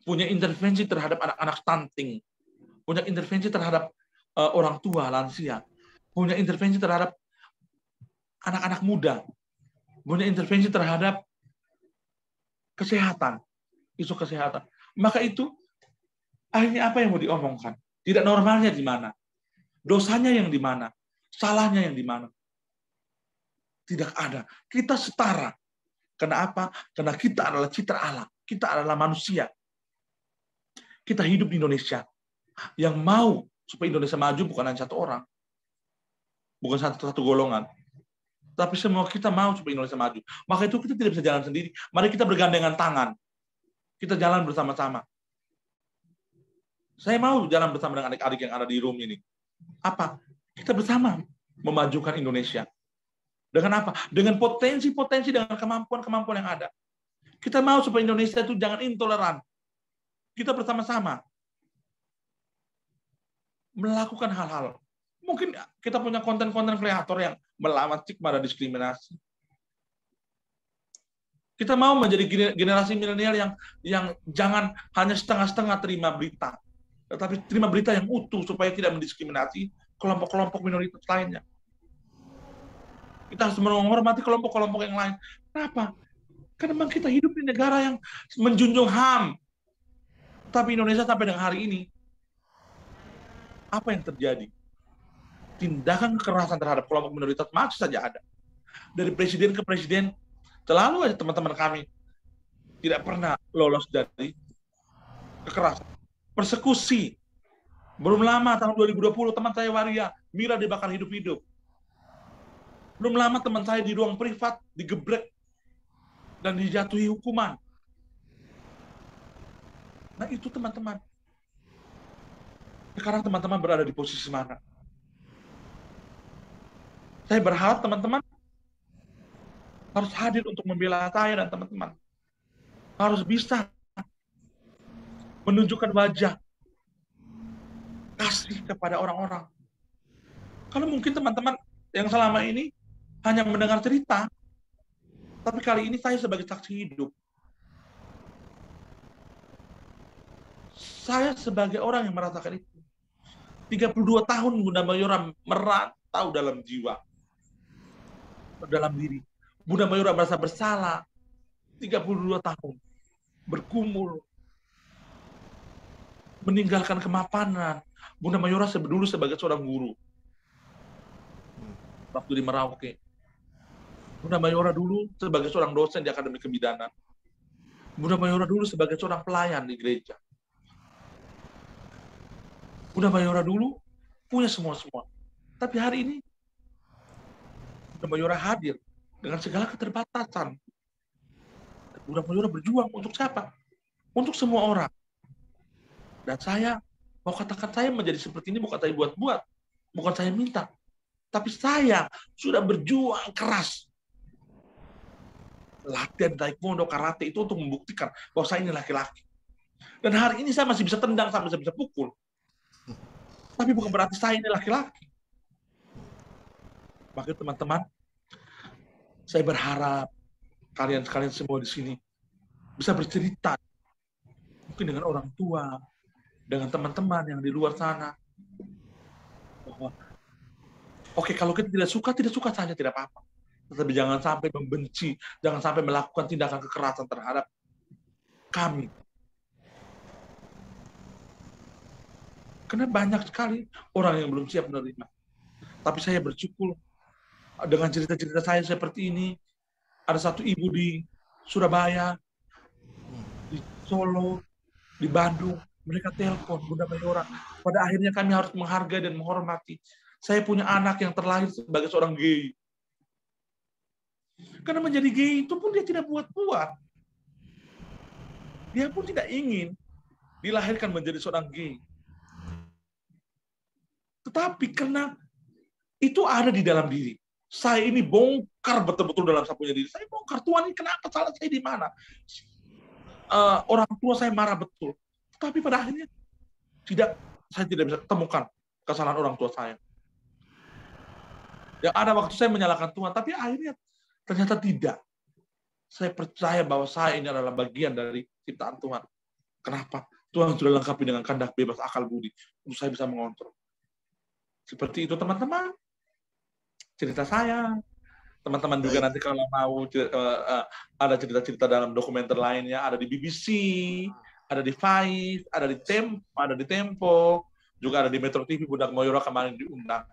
punya intervensi terhadap anak-anak stunting punya intervensi terhadap orang tua, lansia, punya intervensi terhadap anak-anak muda, punya intervensi terhadap kesehatan, isu kesehatan. Maka itu akhirnya apa yang mau diomongkan? Tidak normalnya di mana? Dosanya yang di mana? Salahnya yang di mana? Tidak ada. Kita setara. Kenapa? Karena kita adalah citra Allah. Kita adalah manusia. Kita hidup di Indonesia. Yang mau supaya Indonesia maju bukan hanya satu orang. Bukan satu golongan. Tapi semua kita mau supaya Indonesia maju. Maka itu kita tidak bisa jalan sendiri. Mari kita bergandengan tangan. Kita jalan bersama-sama. Saya mau jalan bersama dengan adik-adik yang ada di room ini. Apa? Kita bersama memajukan Indonesia. Dengan apa? Dengan potensi-potensi, dengan kemampuan-kemampuan yang ada. Kita mau supaya Indonesia itu jangan intoleran. Kita bersama-sama melakukan hal-hal. Mungkin kita punya konten-konten kreator yang melawan stigma dan diskriminasi. Kita mau menjadi generasi milenial yang jangan hanya setengah-setengah terima berita, tetapi terima berita yang utuh supaya tidak mendiskriminasi kelompok-kelompok minoritas lainnya. Kita harus menghormati kelompok-kelompok yang lain. Kenapa? Karena memang kita hidup di negara yang menjunjung HAM. Tapi Indonesia sampai dengan hari ini, apa yang terjadi? Tindakan kekerasan terhadap kelompok minoritas masih saja ada. Dari presiden ke presiden, selalu aja teman-teman kami tidak pernah lolos dari kekerasan. Persekusi. Belum lama, tahun 2020, teman saya Waria, Mira dibakar hidup-hidup. Belum lama teman saya di ruang privat, digebrek, dan dijatuhi hukuman. Nah itu teman-teman. Sekarang teman-teman berada di posisi mana? Saya berharap teman-teman harus hadir untuk membela saya dan teman-teman. Harus bisa menunjukkan wajah kasih kepada orang-orang. Kalau mungkin teman-teman yang selama ini hanya mendengar cerita, tapi kali ini saya sebagai saksi hidup. Saya sebagai orang yang merasakan itu. 32 tahun Bunda Mayora merantau dalam jiwa, dalam diri. Bunda Mayora merasa bersalah. 32 tahun. Bergumul. Meninggalkan kemapanan. Bunda Mayora dulu sebagai seorang guru. Waktu di Merauke. Bunda Mayora dulu sebagai seorang dosen di Akademi Kebidanan. Bunda Mayora dulu sebagai seorang pelayan di gereja. Bunda Mayora dulu punya semua-semua. Tapi hari ini, Bunda Mayora hadir dengan segala keterbatasan. Bunda Mayora berjuang untuk siapa? Untuk semua orang. Dan saya, mau katakan saya menjadi seperti ini bukan saya buat-buat. Bukan saya minta. Tapi saya sudah berjuang keras. Latihan taekwondo, karate itu untuk membuktikan bahwa saya ini laki-laki. Dan hari ini saya masih bisa tendang sampai saya bisa pukul. Tapi bukan berarti saya ini laki-laki. Maka teman-teman, saya berharap kalian-kalian semua di sini bisa bercerita mungkin dengan orang tua, dengan teman-teman yang di luar sana. Bahwa oke, kalau kita tidak suka saja, tidak apa-apa. Tetapi jangan sampai membenci, jangan sampai melakukan tindakan kekerasan terhadap kami. Karena banyak sekali orang yang belum siap menerima. Tapi saya bersyukur dengan cerita-cerita saya seperti ini. Ada satu ibu di Surabaya, di Solo, di Bandung. Mereka telepon Bunda Mayora. Pada akhirnya kami harus menghargai dan menghormati. Saya punya anak yang terlahir sebagai seorang gay. Karena menjadi gay itu pun dia tidak buat-buat. Dia pun tidak ingin dilahirkan menjadi seorang gay. Tetapi karena itu ada di dalam diri. Saya ini bongkar betul-betul dalam sapunya diri. Saya bongkar, Tuhan ini kenapa salah saya di mana? Orang tua saya marah betul. Tapi pada akhirnya saya tidak bisa temukan kesalahan orang tua saya. Yang ada waktu saya menyalahkan Tuhan, tapi akhirnya ternyata tidak. Saya percaya bahwa saya ini adalah bagian dari ciptaan Tuhan. Kenapa? Tuhan sudah lengkapi dengan kehendak bebas akal budi untuk saya bisa mengontrol. Seperti itu teman-teman. Cerita saya. Teman-teman juga nanti kalau mau ada cerita-cerita dalam dokumenter lainnya, ada di BBC, ada di Vice, ada di Tempo, juga ada di Metro TV. Bunda Mayora kemarin diundang.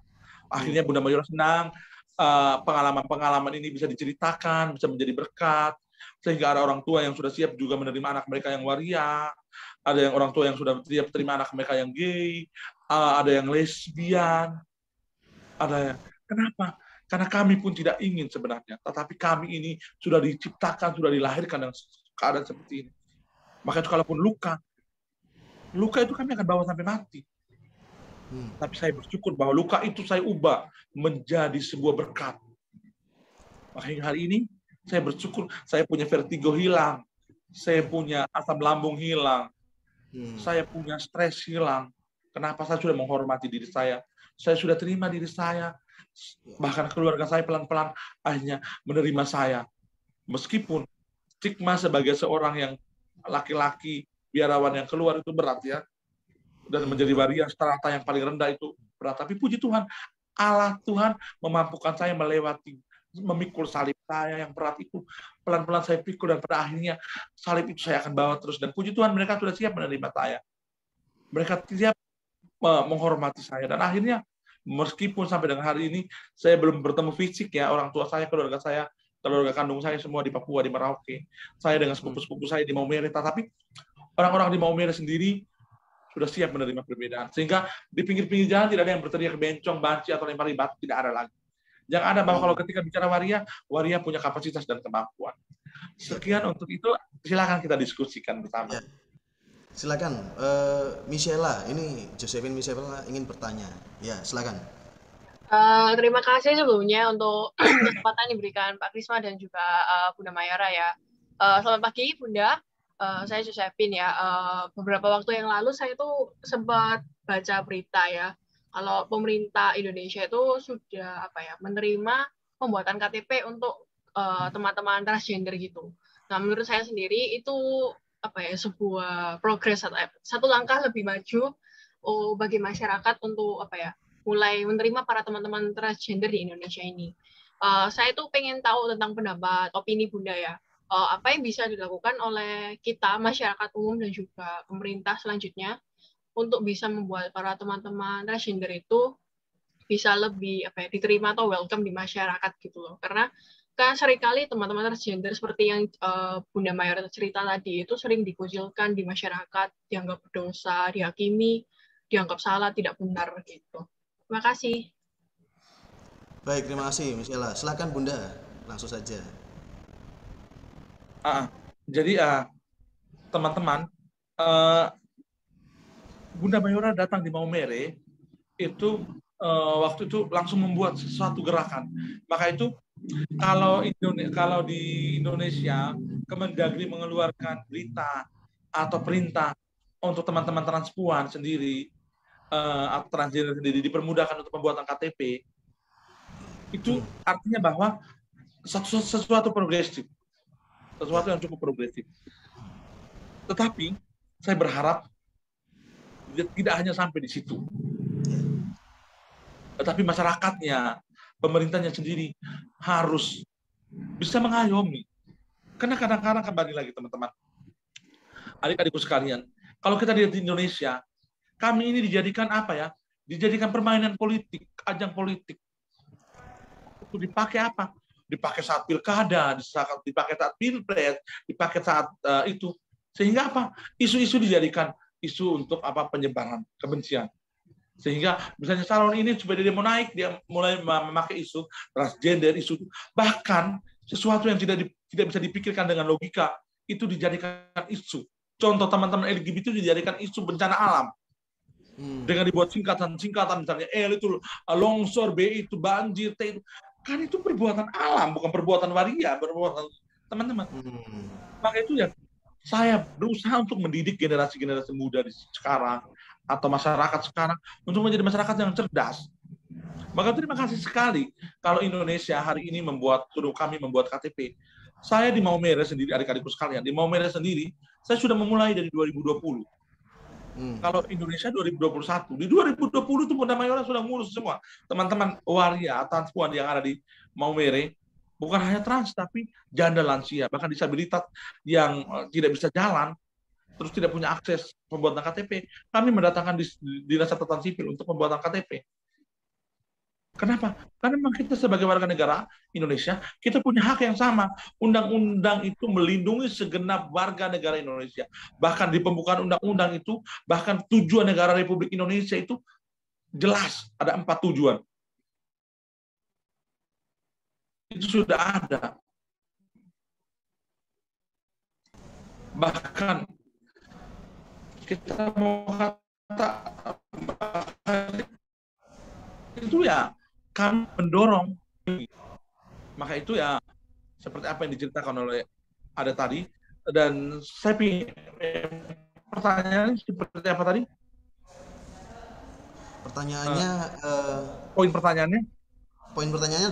Akhirnya Bunda Mayora senang pengalaman-pengalaman ini bisa diceritakan, bisa menjadi berkat, sehingga ada orang tua yang sudah siap juga menerima anak mereka yang waria, ada yang orang tua yang sudah siap terima anak mereka yang gay, ada yang lesbian, ada yang kenapa? Karena kami pun tidak ingin sebenarnya, tetapi kami ini sudah diciptakan, sudah dilahirkan dengan keadaan seperti ini. Maka itu kalaupun luka itu kami akan bawa sampai mati. Tapi saya bersyukur bahwa luka itu saya ubah menjadi sebuah berkat. Makanya hari ini saya bersyukur saya punya vertigo hilang, saya punya asam lambung hilang, saya punya stres hilang. Kenapa? Saya sudah menghormati diri saya sudah terima diri saya, bahkan keluarga saya pelan-pelan akhirnya menerima saya. Meskipun stigma sebagai seorang yang laki-laki biarawan yang keluar itu berat ya, dan menjadi waria strata yang paling rendah itu berat. Tapi puji Tuhan, Allah Tuhan memampukan saya melewati, memikul salib saya yang berat itu. Pelan-pelan saya pikul dan pada akhirnya salib itu saya akan bawa terus. Dan puji Tuhan mereka sudah siap menerima saya. Mereka siap menghormati saya. Dan akhirnya meskipun sampai dengan hari ini saya belum bertemu fisik ya, orang tua saya, keluarga kandung saya semua di Papua, di Merauke. Saya dengan sepupu-sepupu saya di Maumere. Tapi orang-orang di Maumere sendiri sudah siap menerima perbedaan. Sehingga di pinggir-pinggir jalan tidak ada yang berteriak bencong, banci, atau lempar batu, tidak ada lagi. Yang ada bahwa kalau ketika bicara waria punya kapasitas dan kemampuan. Sekian untuk itu, silakan kita diskusikan bersama. Ya. Silakan, Michela, ini Josephine Michela ingin bertanya. Ya, silakan. Terima kasih sebelumnya untuk kesempatan diberikan Pak Krisma dan juga Bunda Mayora ya. Selamat pagi Bunda. Saya Josephine ya. Beberapa waktu yang lalu saya tuh sempat baca berita ya, kalau pemerintah Indonesia itu sudah menerima pembuatan KTP untuk teman-teman transgender gitu. Nah, menurut saya sendiri itu sebuah progres, satu langkah lebih maju bagi masyarakat untuk mulai menerima para teman-teman transgender di Indonesia ini. Saya tuh pengen tahu tentang pendapat, opini Bunda ya. Apa yang bisa dilakukan oleh kita, masyarakat umum dan juga pemerintah selanjutnya untuk bisa membuat para teman-teman transgender itu bisa lebih diterima atau welcome di masyarakat gitu loh. Karena kan seringkali teman-teman transgender seperti yang Bunda Mayora cerita tadi itu sering dikucilkan di masyarakat, dianggap berdosa, dihakimi, dianggap salah, tidak benar gitu. Terima kasih. Baik, terima kasih Michela. Silakan Bunda, langsung saja. Jadi teman-teman, Bunda Mayora datang di Maumere itu waktu itu langsung membuat sesuatu gerakan. Maka itu kalau di Indonesia Kemendagri mengeluarkan berita atau perintah untuk teman-teman transpuan sendiri atau transgender sendiri dipermudahkan untuk pembuatan KTP, itu artinya bahwa sesuatu progresif, sesuatu yang cukup progresif. Tetapi saya berharap tidak hanya sampai di situ, tetapi masyarakatnya, pemerintahnya sendiri harus bisa mengayomi. Karena kadang-kadang kembali lagi teman-teman, adik-adikku sekalian, kalau kita lihat di Indonesia, kami ini dijadikan dijadikan permainan politik, ajang politik. Itu dipakai apa? Dipakai saat pilkada, dipakai saat pilpres, dipakai saat itu. Sehingga apa? Isu-isu dijadikan isu untuk penyebaran kebencian. Sehingga misalnya calon ini supaya dia mau naik, dia mulai memakai isu transgender, isu bahkan sesuatu yang tidak bisa dipikirkan dengan logika itu dijadikan isu. Contoh teman-teman LGBT itu dijadikan isu bencana alam. Dengan dibuat singkatan misalnya itu longsor, B itu banjir, T itu kan itu perbuatan alam, bukan perbuatan waria, perbuatan teman-teman. Maka itu ya saya berusaha untuk mendidik generasi-generasi muda di sekarang atau masyarakat sekarang untuk menjadi masyarakat yang cerdas. Maka terima kasih sekali kalau Indonesia hari ini kami membuat KTP. Saya di Maumere sendiri, adik-adikku sekalian, di Maumere sendiri, saya sudah memulai dari 2020. Kalau Indonesia 2021, di 2020 itu Bunda Mayora sudah ngurus semua. Teman-teman waria, transpuan yang ada di Maumere, bukan hanya trans, tapi janda lansia, bahkan disabilitas yang tidak bisa jalan, terus tidak punya akses pembuatan KTP. Kami mendatangkan Dinas Catatan Sipil untuk pembuatan KTP. Kenapa? Karena memang kita sebagai warga negara Indonesia, kita punya hak yang sama. Undang-undang itu melindungi segenap warga negara Indonesia. Bahkan di pembukaan undang-undang itu, bahkan tujuan negara Republik Indonesia itu jelas, ada 4 tujuan. Itu sudah ada. Bahkan kita mau kata itu ya kami mendorong, maka itu ya seperti apa yang diceritakan oleh ada tadi. Dan saya pikir pertanyaannya seperti apa tadi? Pertanyaannya poin pertanyaannya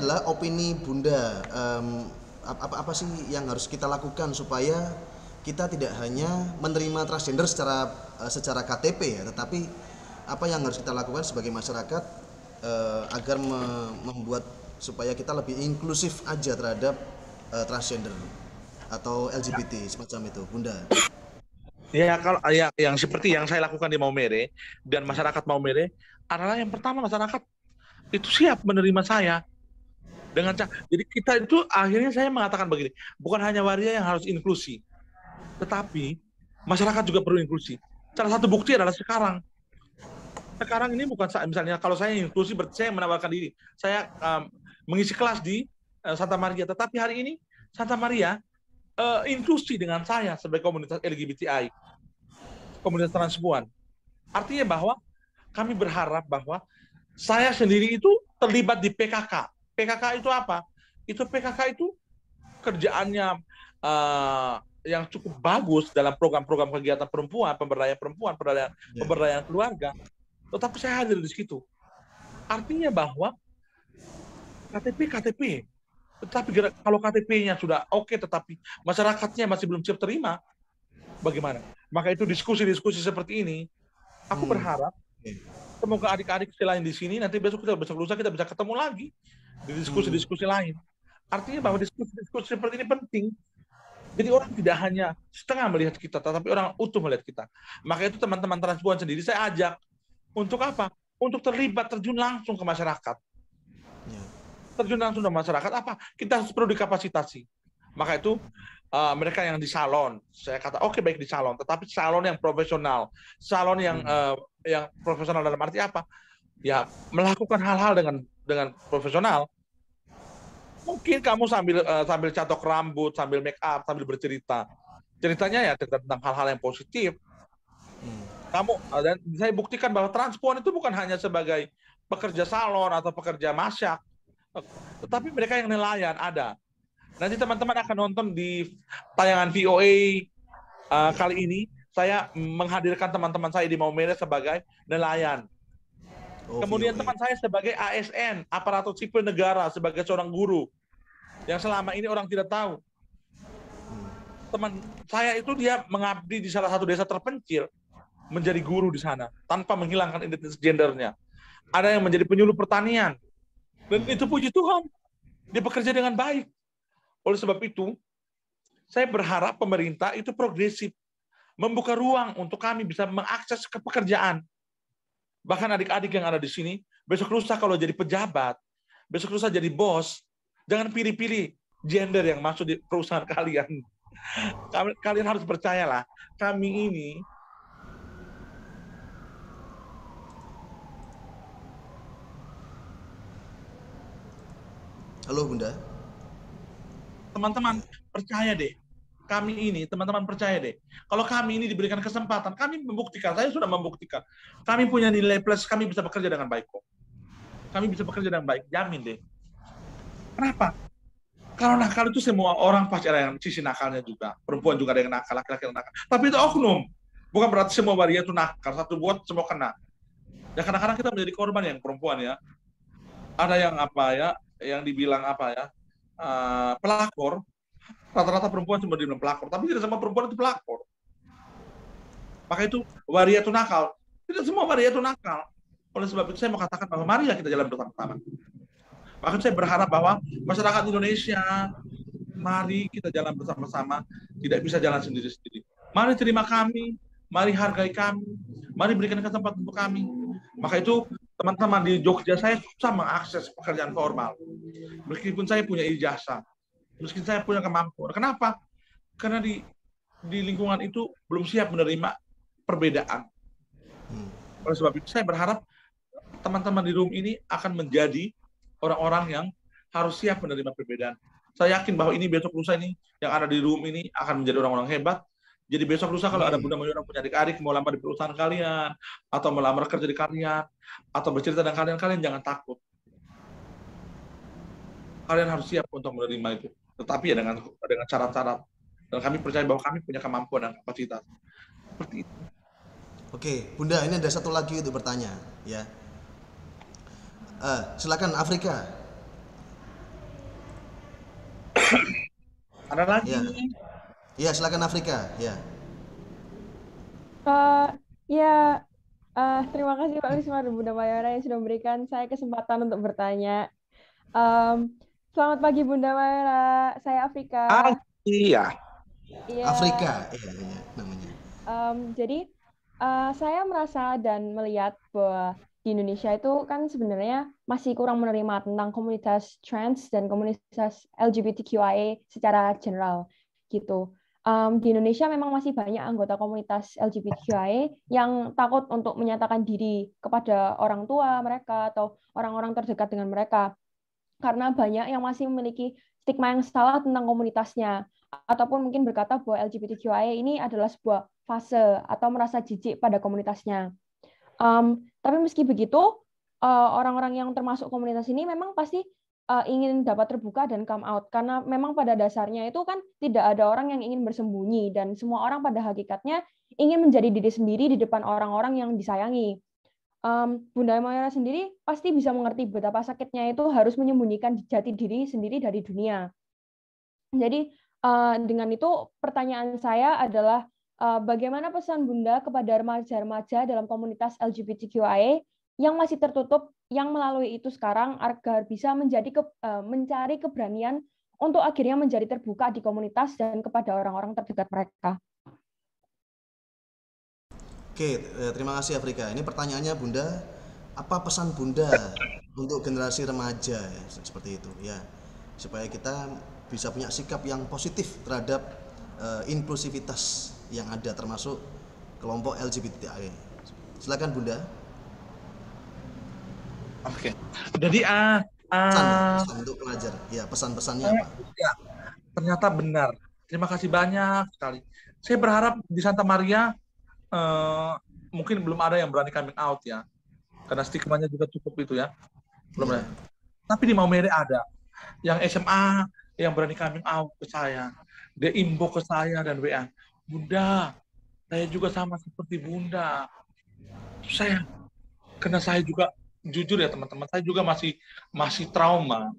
adalah opini Bunda, apa sih yang harus kita lakukan supaya kita tidak hanya menerima transgender secara KTP ya, tetapi apa yang harus kita lakukan sebagai masyarakat agar membuat supaya kita lebih inklusif aja terhadap transgender atau LGBT semacam itu, Bunda. Ya, kalau yang seperti yang saya lakukan di Maumere dan masyarakat Maumere adalah yang pertama, masyarakat itu siap menerima saya dengan jadi kita itu akhirnya saya mengatakan begini, bukan hanya waria yang harus inklusi, tetapi masyarakat juga perlu inklusi. Salah satu bukti adalah sekarang ini bukan misalnya kalau saya inklusi berarti saya menawarkan diri, saya mengisi kelas di Santa Maria, tetapi hari ini Santa Maria inklusi dengan saya sebagai komunitas LGBTI, komunitas transpuan. Artinya bahwa kami berharap bahwa saya sendiri itu terlibat di PKK. PKK itu apa? PKK itu kerjaannya yang cukup bagus dalam program-program kegiatan perempuan, pemberdayaan keluarga. Tetapi saya hadir di situ. Artinya bahwa KTP, tetapi kalau KTP-nya sudah oke, tetapi masyarakatnya masih belum siap terima, bagaimana? Maka itu diskusi-diskusi seperti ini, aku berharap semoga adik-adik selain di sini nanti besok lusa kita bisa ketemu lagi di diskusi-diskusi lain. Artinya bahwa diskusi-diskusi seperti ini penting. Jadi orang tidak hanya setengah melihat kita, tetapi orang utuh melihat kita. Maka itu teman-teman transpuan sendiri saya ajak. Untuk apa? Untuk terjun langsung ke masyarakat. Terjun langsung ke masyarakat, apa? Kita harus perlu dikapasitasi. Maka itu mereka yang di salon, saya kata oke, baik di salon, tetapi salon yang profesional. Salon yang profesional dalam arti apa? Ya, melakukan hal-hal dengan profesional. Mungkin kamu sambil catok rambut, sambil make up, sambil bercerita. Ceritanya ya tentang hal-hal yang positif. Dan saya buktikan bahwa transpuan itu bukan hanya sebagai pekerja salon atau pekerja masak, tetapi mereka yang nelayan ada. Nanti teman-teman akan nonton di tayangan VOA kali ini, saya menghadirkan teman-teman saya di Maumere sebagai nelayan. Kemudian teman saya sebagai ASN, aparatur sipil negara, sebagai seorang guru, yang selama ini orang tidak tahu. Teman saya itu dia mengabdi di salah satu desa terpencil, menjadi guru di sana tanpa menghilangkan identitas gendernya. Ada yang menjadi penyuluh pertanian, dan itu puji Tuhan dia bekerja dengan baik. Oleh sebab itu saya berharap pemerintah itu progresif, membuka ruang untuk kami bisa mengakses ke pekerjaan. Bahkan adik-adik yang ada di sini besok lusa kalau jadi pejabat, besok lusa jadi bos, jangan pilih-pilih gender yang masuk di perusahaan kalian. Kalian harus percayalah, kami ini Halo Bunda. Teman-teman percaya deh, kami ini teman-teman percaya deh. Kalau kami ini diberikan kesempatan, kami membuktikan. Saya sudah membuktikan. Kami punya nilai plus, kami bisa bekerja dengan baik kok. Kami bisa bekerja dengan baik, jamin deh. Kenapa? Kalau nakal itu semua orang pasti ada yang sisi nakalnya juga. Perempuan juga ada yang nakal, laki-laki yang nakal. Tapi itu oknum. Bukan berarti semua waria itu nakal. Satu buat semua kena. Ya kadang-kadang kita menjadi korban yang perempuan ya. Ada yang apa ya? Yang dibilang apa ya, pelakor, rata-rata perempuan cuma dibilang pelakor, tapi tidak semua perempuan itu pelakor. Maka itu waria itu nakal. Tidak semua waria itu nakal. Oleh sebab itu saya mau katakan bahwa mari kita jalan bersama-sama. Maka saya berharap bahwa masyarakat Indonesia, mari kita jalan bersama-sama, tidak bisa jalan sendiri-sendiri. Mari terima kami, mari hargai kami, mari berikan kesempatan untuk kami. Maka itu teman-teman di Jogja saya susah mengakses pekerjaan formal. Meskipun saya punya ijazah, meskipun saya punya kemampuan. Kenapa? Karena di lingkungan itu belum siap menerima perbedaan. Oleh sebab itu saya berharap teman-teman di room ini akan menjadi orang-orang yang harus siap menerima perbedaan. Saya yakin bahwa ini besok lusa ini yang ada di room ini akan menjadi orang-orang hebat. Jadi besok lusa kalau ada Bunda Mayora punya adik-adik mau lamar di perusahaan kalian, atau melamar kerja di kalian, atau bercerita dengan kalian jangan takut. Kalian harus siap untuk menerima itu. Tetapi ya dengan syarat-syarat. Dan kami percaya bahwa kami punya kemampuan dan kapasitas. Seperti itu. Oke, Bunda, ini ada satu lagi untuk bertanya, ya. Silakan Afrika. Ada lagi? Ya, silakan Afrika. Ya. Terima kasih Pak Risma dan Bunda Mayora yang sudah memberikan saya kesempatan untuk bertanya. Selamat pagi Bunda Mayora, saya Afrika. Iya. Afrika, iya namanya. Jadi saya merasa dan melihat bahwa di Indonesia itu kan sebenarnya masih kurang menerima tentang komunitas trans dan komunitas LGBTQIA secara general gitu. Di Indonesia memang masih banyak anggota komunitas LGBTQIA yang takut untuk menyatakan diri kepada orang tua mereka atau orang-orang terdekat dengan mereka karena banyak yang masih memiliki stigma yang salah tentang komunitasnya ataupun mungkin berkata bahwa LGBTQIA ini adalah sebuah fase atau merasa jijik pada komunitasnya. Tapi meski begitu, orang-orang yang termasuk komunitas ini memang pasti ingin dapat terbuka dan come out karena memang pada dasarnya itu kan tidak ada orang yang ingin bersembunyi dan semua orang pada hakikatnya ingin menjadi diri sendiri di depan orang-orang yang disayangi. Bunda Mayora sendiri pasti bisa mengerti betapa sakitnya itu harus menyembunyikan jati diri sendiri dari dunia. Jadi dengan itu pertanyaan saya adalah bagaimana pesan Bunda kepada remaja-remaja dalam komunitas LGBTQIA yang masih tertutup, yang melalui itu sekarang agar bisa mencari keberanian untuk akhirnya menjadi terbuka di komunitas dan kepada orang-orang terdekat mereka. Oke, terima kasih Afrika. Ini pertanyaannya Bunda, apa pesan Bunda untuk generasi remaja ya, seperti itu ya, supaya kita bisa punya sikap yang positif terhadap inklusivitas yang ada termasuk kelompok LGBTI. Silakan Bunda. Oke. Jadi pesan untuk pelajar. Ya, pesan-pesannya apa? Ya, ternyata benar. Terima kasih banyak sekali. Saya berharap di Santa Maria mungkin belum ada yang berani coming out ya. Karena stigmanya juga cukup itu ya. Belum ada. Tapi di Maumere ada. Yang SMA yang berani coming out ke saya. Dia inbox ke saya dan WA. Bunda, saya juga sama seperti Bunda. Karena saya juga jujur ya teman-teman, saya juga masih trauma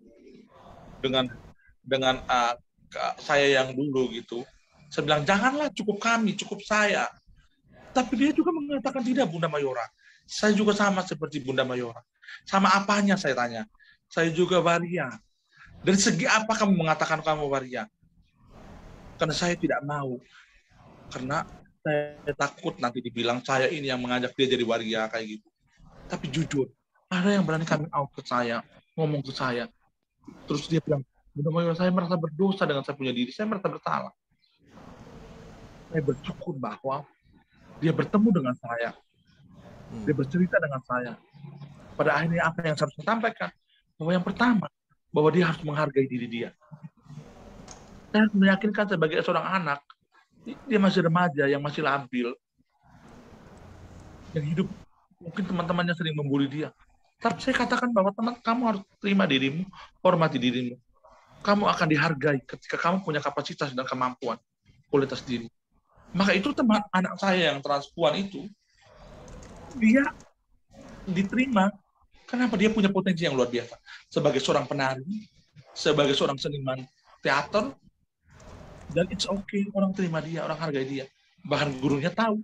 dengan saya yang dulu gitu. Saya bilang janganlah cukup kami, cukup saya. Tapi dia juga mengatakan tidak Bunda Mayora. Saya juga sama seperti Bunda Mayora. Sama apanya saya tanya? Saya juga waria. Dari segi apa kamu mengatakan kamu waria? Karena saya tidak mau. Karena saya takut nanti dibilang saya ini yang mengajak dia jadi waria kayak gitu. Tapi jujur, ada yang berani coming out ke saya, ngomong ke saya. Terus dia bilang, Bunda Mayora, saya merasa berdosa dengan saya punya diri, saya merasa bersalah. Saya bersyukur bahwa dia bertemu dengan saya. Dia bercerita dengan saya. Pada akhirnya apa yang saya harus sampaikan? Bahwa yang pertama, bahwa dia harus menghargai diri dia. Saya harus meyakinkan sebagai seorang anak, dia masih remaja, yang masih labil. Yang hidup, mungkin teman-temannya sering membuli dia. Tapi saya katakan bahwa kamu harus terima dirimu, hormati dirimu. Kamu akan dihargai ketika kamu punya kapasitas dan kemampuan, kualitas diri. Maka itu teman anak saya yang transpuan itu, dia diterima. Kenapa? Dia punya potensi yang luar biasa. Sebagai seorang penari, sebagai seorang seniman teater, dan it's okay, orang terima dia, orang hargai dia. Bahkan gurunya tahu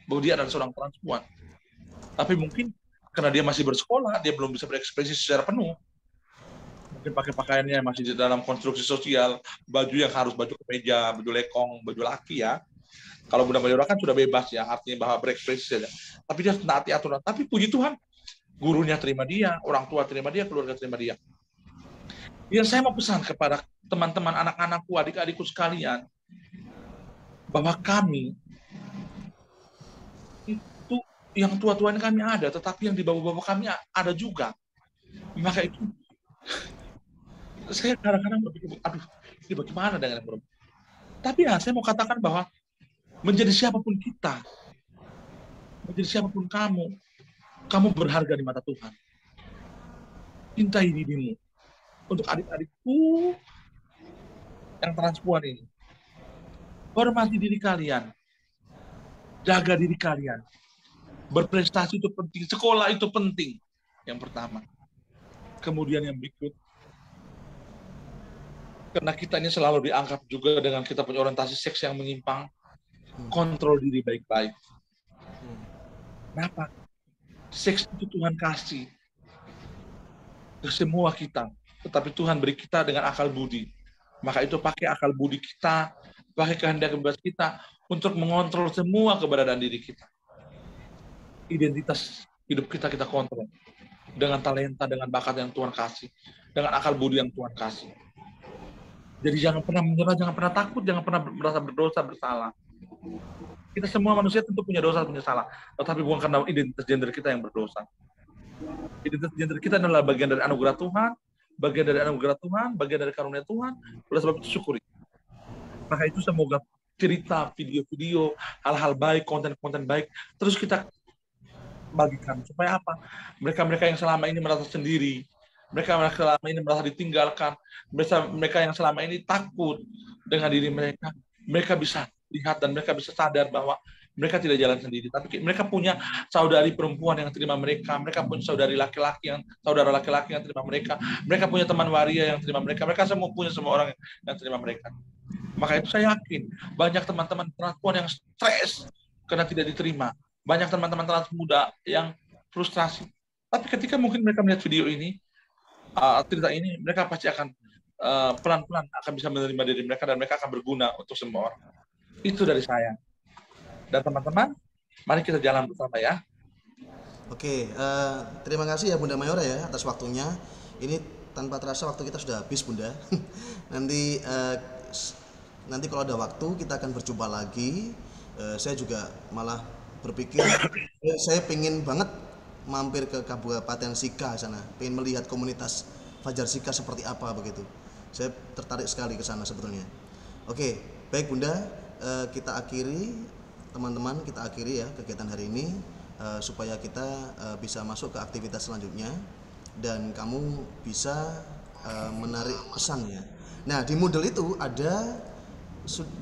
bahwa dia adalah seorang transpuan. Tapi mungkin karena dia masih bersekolah, dia belum bisa berekspresi secara penuh. Mungkin pakai pakaiannya masih di dalam konstruksi sosial, baju yang harus baju kemeja, baju lekong, baju laki ya. Kalau Bunda Mayora kan sudah bebas ya, artinya bahwa berekspresi saja. Tapi dia taati aturan. Tapi puji Tuhan, gurunya terima dia, orang tua terima dia, keluarga terima dia. Yang saya mau pesan kepada teman-teman, anak-anakku, adik-adikku sekalian, bahwa kami itu yang tua-tua ini kami ada, tetapi yang di bawah-bawah kami ada juga. Maka itu saya kadang-kadang berpikir, aduh, ini bagaimana dengan yang perempuan? Tapi ya, saya mau katakan bahwa menjadi siapapun kita, menjadi siapapun kamu berharga di mata Tuhan. Cintai dirimu. Untuk adik-adikku yang transpuan ini, hormati diri kalian, jaga diri kalian. Berprestasi itu penting, sekolah itu penting. Yang pertama. Kemudian yang berikut, karena kita ini selalu dianggap juga dengan kita punya orientasi seks yang menyimpang, kontrol diri baik-baik. Kenapa? Seks itu Tuhan kasih ke semua kita, tetapi Tuhan beri kita dengan akal budi. Maka itu pakai akal budi kita, pakai kehendak bebas kita untuk mengontrol semua keberadaan diri kita. Identitas hidup kita kontrol dengan talenta, dengan bakat yang Tuhan kasih, dengan akal budi yang Tuhan kasih. Jadi jangan pernah menyerah, jangan pernah takut, jangan pernah merasa berdosa, bersalah. Kita semua manusia tentu punya dosa, punya salah, tetapi bukan karena identitas gender kita yang berdosa. Identitas gender kita adalah bagian dari anugerah Tuhan, bagian dari anugerah Tuhan, bagian dari karunia Tuhan. Oleh sebab itu syukuri. Maka itu semoga cerita, video-video, hal-hal baik, konten-konten baik, terus kita bagikan. Supaya apa? Mereka-mereka yang selama ini merasa sendiri, mereka selama ini merasa ditinggalkan, mereka yang selama ini takut dengan diri mereka, mereka bisa lihat dan mereka bisa sadar bahwa mereka tidak jalan sendiri, tapi mereka punya saudari perempuan yang terima mereka, mereka punya saudara laki-laki yang terima mereka, mereka punya teman waria yang terima mereka semua punya semua orang yang terima mereka. Maka itu saya yakin banyak teman-teman transpuan yang stres karena tidak diterima, banyak teman-teman trans muda yang frustrasi. Tapi ketika mungkin mereka melihat video ini, cerita ini, mereka pasti akan pelan-pelan akan bisa menerima diri mereka dan mereka akan berguna untuk semua orang. Itu dari saya. Dan teman-teman, mari kita jalan bersama ya. Oke, terima kasih ya Bunda Mayora ya atas waktunya. Ini tanpa terasa waktu kita sudah habis Bunda. Nanti kalau ada waktu kita akan berjumpa lagi. Saya juga malah berpikir, saya pengen banget mampir ke Kabupaten Sika sana, pengen melihat komunitas Fajar Sika seperti apa begitu. Saya tertarik sekali ke sana sebetulnya. Oke, baik Bunda, kita akhiri teman-teman, kita akhiri ya kegiatan hari ini supaya kita bisa masuk ke aktivitas selanjutnya dan kamu bisa menarik pesannya. Nah, di Moodle itu ada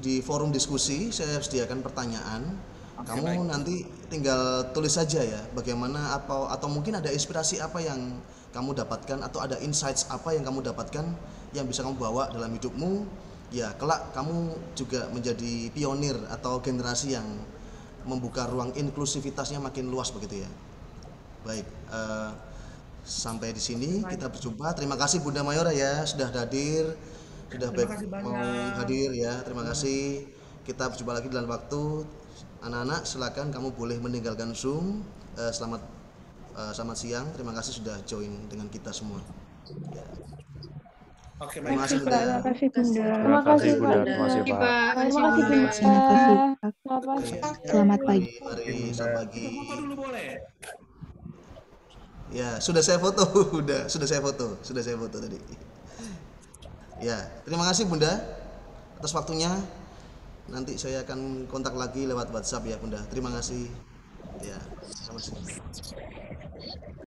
di forum diskusi saya sediakan pertanyaan. Kamu nanti tinggal tulis saja ya bagaimana atau mungkin ada inspirasi apa yang kamu dapatkan atau ada insights apa yang kamu dapatkan yang bisa kamu bawa dalam hidupmu. Ya, kelak kamu juga menjadi pionir atau generasi yang membuka ruang inklusivitasnya makin luas begitu ya. Baik, sampai di sini kita berjumpa. Terima kasih Bunda Mayora ya sudah hadir, sudah mau hadir ya. Terima kasih. Kita berjumpa lagi dalam waktu. Anak-anak silakan kamu boleh meninggalkan Zoom. Selamat siang. Terima kasih sudah join dengan kita semua. Ya. Oke, Terima baik. kasih Bunda. Terima kasih Bunda. Terima kasih Pak. Terima kasih Bunda. Selamat pagi. Mari selamat pagi. Foto dulu boleh. Ya, sudah saya foto, sudah saya foto tadi. Ya, terima kasih Bunda atas waktunya. Nanti saya akan kontak lagi lewat WhatsApp ya Bunda. Terima kasih. Ya, sama-sama.